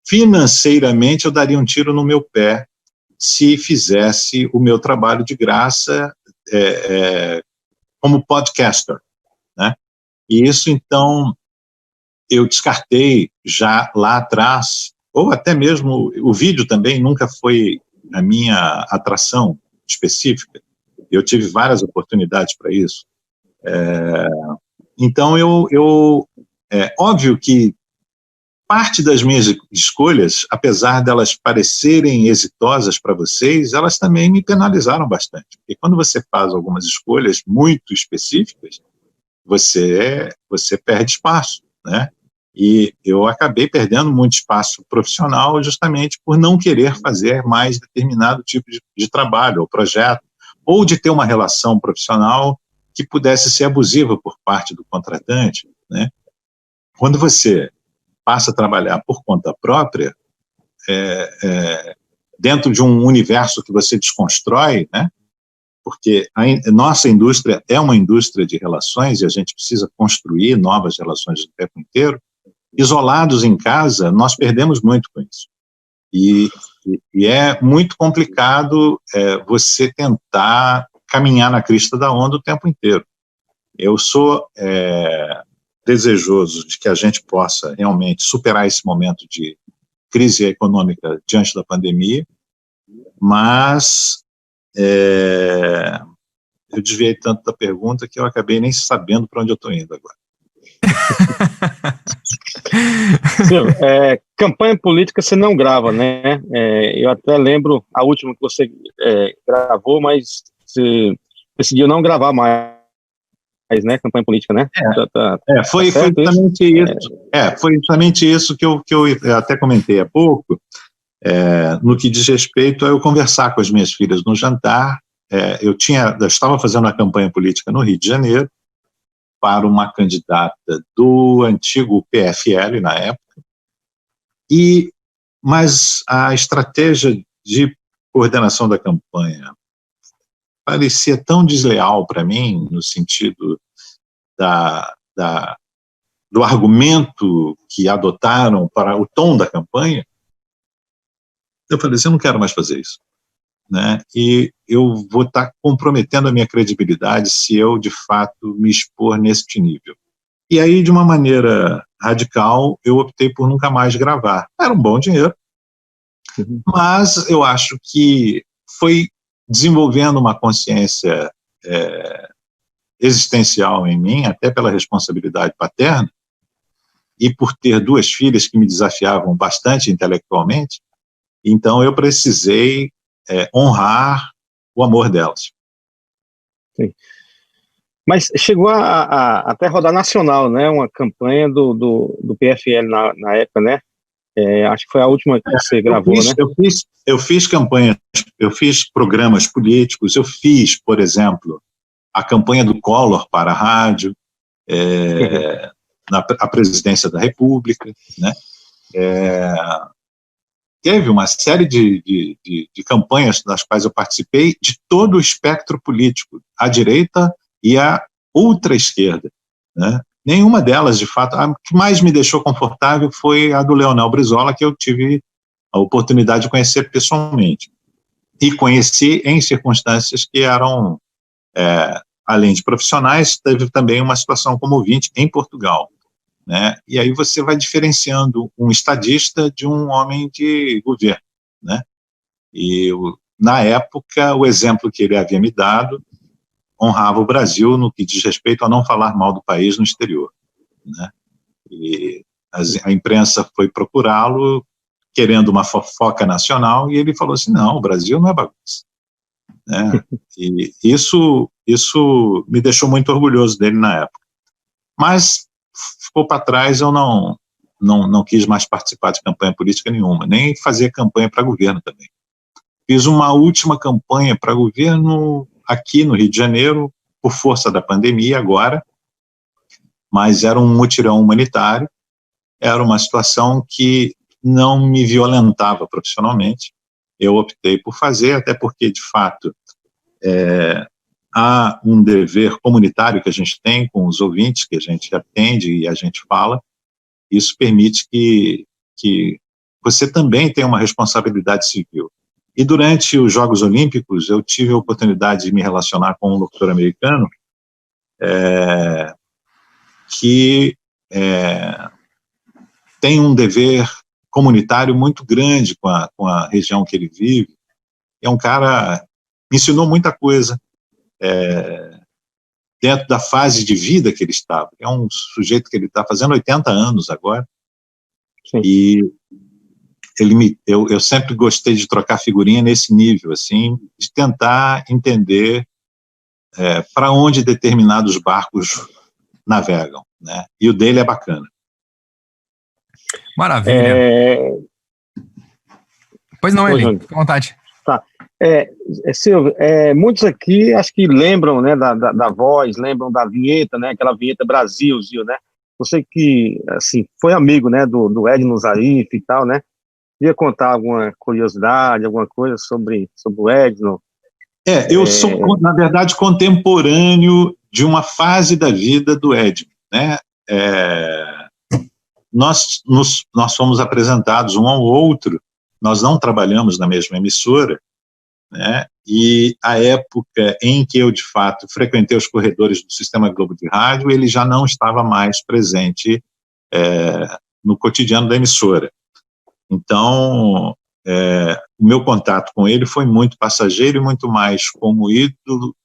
financeiramente eu daria um tiro no meu pé se fizesse o meu trabalho de graça como podcaster, né? E isso, então, eu descartei já lá atrás, ou até mesmo o vídeo também nunca foi a minha atração específica. Eu tive várias oportunidades para isso. Então, óbvio que parte das minhas escolhas, apesar delas parecerem exitosas para vocês, elas também me penalizaram bastante. Porque quando você faz algumas escolhas muito específicas, você perde espaço, né? E eu acabei perdendo muito espaço profissional justamente por não querer fazer mais determinado tipo de trabalho ou projeto, ou de ter uma relação profissional que pudesse ser abusiva por parte do contratante, né? Quando você passa a trabalhar por conta própria, dentro de um universo que você desconstrói, né? Porque a nossa indústria é uma indústria de relações e a gente precisa construir novas relações o tempo inteiro. Isolados em casa, nós perdemos muito com isso. E é muito complicado você tentar caminhar na crista da onda o tempo inteiro. Eu sou desejoso de que a gente possa realmente superar esse momento de crise econômica diante da pandemia, mas eu desviei tanto da pergunta que eu acabei nem sabendo para onde eu estou indo agora. Silvio, campanha política você não grava, né? Eu até lembro a última que você gravou, mas você decidiu não gravar mais, né? Campanha política, né? Foi justamente isso. Foi justamente isso que eu até comentei há pouco, no que diz respeito a eu conversar com as minhas filhas no jantar. Eu estava fazendo uma campanha política no Rio de Janeiro para uma candidata do antigo PFL na época, mas a estratégia de coordenação da campanha parecia tão desleal para mim, no sentido do argumento que adotaram para o tom da campanha. Eu falei assim, eu não quero mais fazer isso, né? E eu vou estar comprometendo a minha credibilidade se eu, de fato, me expor nesse nível. E aí, de uma maneira radical, eu optei por nunca mais gravar. Era um bom dinheiro, mas eu acho que foi desenvolvendo uma consciência existencial em mim, até pela responsabilidade paterna, e por ter duas filhas que me desafiavam bastante intelectualmente, então eu precisei honrar o amor delas. Sim. Mas chegou até rodar nacional, né? Uma campanha do PFL na época, né? Acho que foi a última que você gravou, né? Eu fiz campanhas, eu fiz programas políticos, eu fiz, por exemplo, a campanha do Collor para a rádio, a presidência da República, né? Teve uma série de campanhas das quais eu participei de todo o espectro político, à direita e à ultra-esquerda, né? Nenhuma delas, de fato, a que mais me deixou confortável foi a do Leonel Brizola, que eu tive a oportunidade de conhecer pessoalmente. E conheci em circunstâncias que eram, além de profissionais, teve também uma situação como ouvinte em Portugal, né? E aí você vai diferenciando um estadista de um homem de governo, né? E na época o exemplo que ele havia me dado honrava o Brasil no que diz respeito a não falar mal do país no exterior, né? E a imprensa foi procurá-lo querendo uma fofoca nacional e ele falou assim, não, o Brasil não é bagunça, né? E isso me deixou muito orgulhoso dele na época, mas ficou para trás, eu não quis mais participar de campanha política nenhuma, nem fazer campanha para governo também. Fiz uma última campanha para governo aqui no Rio de Janeiro, por força da pandemia agora, mas era um mutirão humanitário, era uma situação que não me violentava profissionalmente, eu optei por fazer, até porque, de fato, há um dever comunitário que a gente tem com os ouvintes, que a gente atende e a gente fala, isso permite que você também tenha uma responsabilidade civil. E durante os Jogos Olímpicos, eu tive a oportunidade de me relacionar com um locutor americano que tem um dever comunitário muito grande com a região que ele vive, é um cara me ensinou muita coisa dentro da fase de vida que ele estava. É um sujeito que ele está fazendo 80 anos agora. Sim. E eu sempre gostei de trocar figurinha nesse nível, assim, de tentar entender para onde determinados barcos navegam, né? E o dele é bacana. Maravilha. Pois não, Eli, fica à vontade. Tá. Silvio, muitos aqui acho que lembram, né, da voz, lembram da vinheta, né, aquela vinheta Brasil, né? Você que, assim, foi amigo, né, do Edno Zarif e tal, né? Queria contar alguma curiosidade, alguma coisa sobre o Edno? Eu sou, na verdade, contemporâneo de uma fase da vida do Edno, né? Nós fomos apresentados um ao outro, nós não trabalhamos na mesma emissora, né? E a época em que eu, de fato, frequentei os corredores do Sistema Globo de Rádio, ele já não estava mais presente no cotidiano da emissora. Então, o meu contato com ele foi muito passageiro e muito mais como ídolo,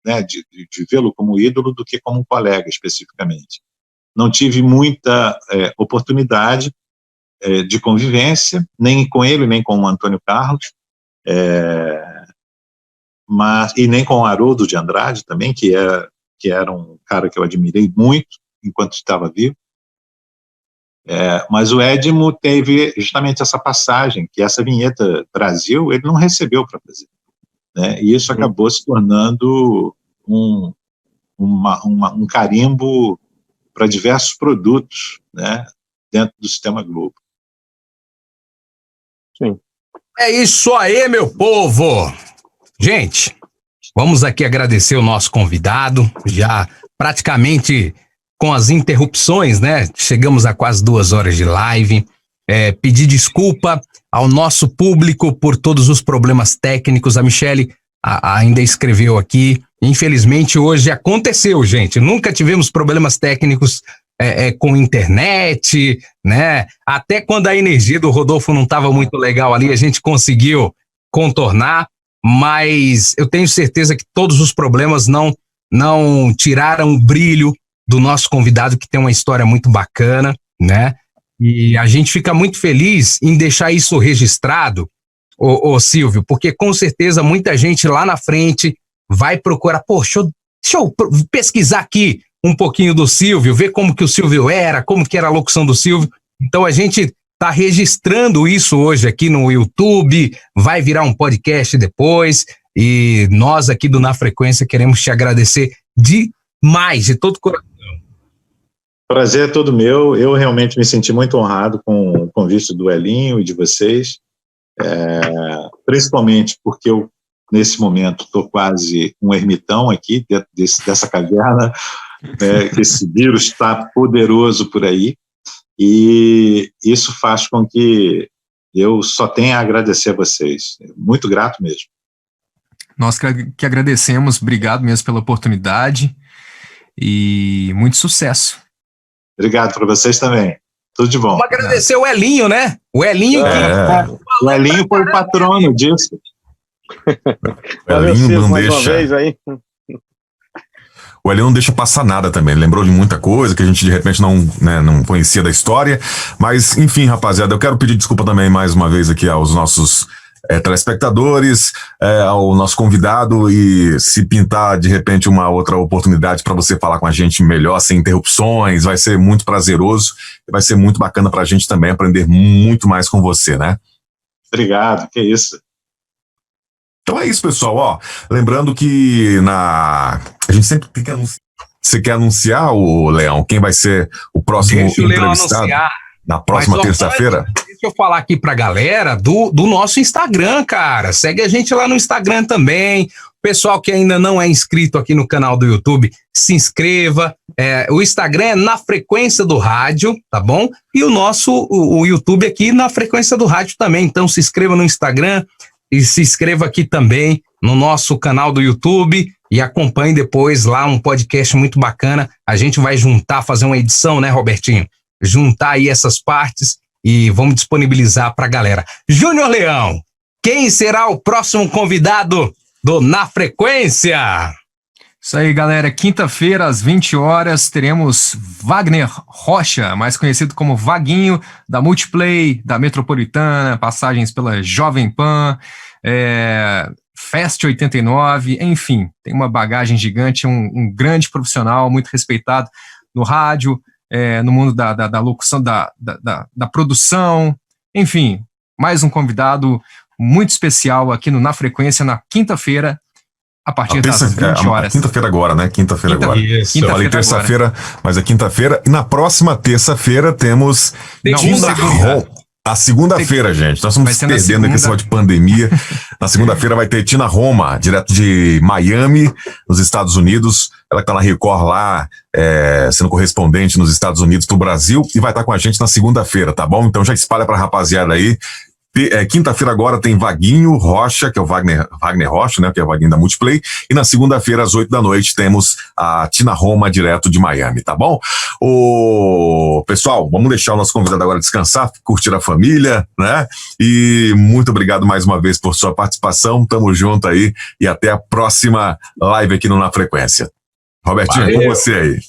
né, de vê-lo como ídolo do que como um colega, especificamente. Não tive muita oportunidade de convivência, nem com ele, nem com o Antônio Carlos, e nem com o Haroldo de Andrade também, que era um cara que eu admirei muito enquanto estava vivo. Mas o Edmo teve justamente essa passagem, que essa vinheta Brasil, ele não recebeu para fazer, né? E isso acabou se tornando um carimbo para diversos produtos, né, dentro do Sistema Globo. Sim. É isso aí, meu povo! Gente, vamos aqui agradecer o nosso convidado, já praticamente com as interrupções, né? Chegamos a quase 2 horas de live. Pedir desculpa ao nosso público por todos os problemas técnicos. A Michele ainda escreveu aqui. Infelizmente, hoje aconteceu, gente. Nunca tivemos problemas técnicos com internet, né? Até quando a energia do Rodolfo não estava muito legal ali, a gente conseguiu contornar, mas eu tenho certeza que todos os problemas não tiraram o brilho do nosso convidado, que tem uma história muito bacana, né? E a gente fica muito feliz em deixar isso registrado, ô Silvio, porque com certeza muita gente lá na frente vai procurar, deixa eu pesquisar aqui um pouquinho do Silvio, ver como que o Silvio era, como que era a locução do Silvio. Então a gente está registrando isso hoje aqui no YouTube, vai virar um podcast depois, e nós aqui do Na Frequência queremos te agradecer demais, de todo o coração. Prazer é todo meu. Eu realmente me senti muito honrado com o convite do Elinho e de vocês, principalmente porque eu, nesse momento, estou quase um ermitão aqui, dentro dessa caverna, esse vírus está poderoso por aí, e isso faz com que eu só tenha a agradecer a vocês. Muito grato mesmo. Nós que agradecemos, obrigado mesmo pela oportunidade, e muito sucesso. Obrigado para vocês também. Tudo de bom. Vamos agradecer o Elinho, né? O Elinho o Elinho foi o patrono disso. O Elinho não deixa. O Elinho não deixa passar nada também. Ele lembrou de muita coisa que a gente de repente não conhecia da história. Mas, enfim, rapaziada, eu quero pedir desculpa também mais uma vez aqui aos nossos telespectadores, ao nosso convidado, e se pintar de repente uma outra oportunidade para você falar com a gente melhor, sem interrupções, vai ser muito prazeroso e vai ser muito bacana para a gente também aprender muito mais com você, né? Obrigado, que isso. Então é isso, pessoal, ó, lembrando que a gente sempre tem que anunciar. Você quer anunciar, o Leão, quem vai ser o próximo entrevistado na próxima terça-feira? Deixa eu falar aqui pra galera do nosso Instagram, cara. Segue a gente lá no Instagram também. Pessoal que ainda não é inscrito aqui no canal do YouTube, se inscreva. O Instagram é Na Frequência do Rádio, tá bom? E o YouTube aqui Na Frequência do Rádio também. Então se inscreva no Instagram e se inscreva aqui também no nosso canal do YouTube e acompanhe depois lá um podcast muito bacana. A gente vai fazer uma edição, né, Robertinho? Juntar aí essas partes e vamos disponibilizar pra galera. Júnior Leão, Quem será o próximo convidado do Na Frequência? Isso aí, galera. Quinta-feira, às 20 horas, teremos Wagner Rocha, mais conhecido como Vaguinho, da Multiplay, da Metropolitana, passagens pela Jovem Pan, Fest 89, enfim, tem uma bagagem gigante, um grande profissional, muito respeitado no rádio, no mundo da locução, da produção, enfim, mais um convidado muito especial aqui no Na Frequência, na quinta-feira, a partir das 20 horas. Quinta-feira agora, né? Quinta-feira agora. Isso. Eu falei terça-feira, mas é quinta-feira. E na próxima terça-feira temos... A segunda-feira, gente. Nós estamos perdendo aqui esse negócio de pandemia. Na segunda-feira vai ter Tina Roma, direto de Miami, nos Estados Unidos. Ela que tá na Record lá, sendo correspondente nos Estados Unidos pro Brasil. E vai estar com a gente na segunda-feira, tá bom? Então já espalha pra rapaziada aí. Quinta-feira agora tem Vaguinho Rocha, que é o Wagner Rocha, né, que é o Vaguinho da Multiplay, e na segunda-feira às 8 da noite temos a Tina Roma direto de Miami, tá bom? Pessoal, vamos deixar o nosso convidado agora descansar, curtir a família, né? E muito obrigado mais uma vez por sua participação, tamo junto aí e até a próxima live aqui no Na Frequência. Robertinho, com você aí.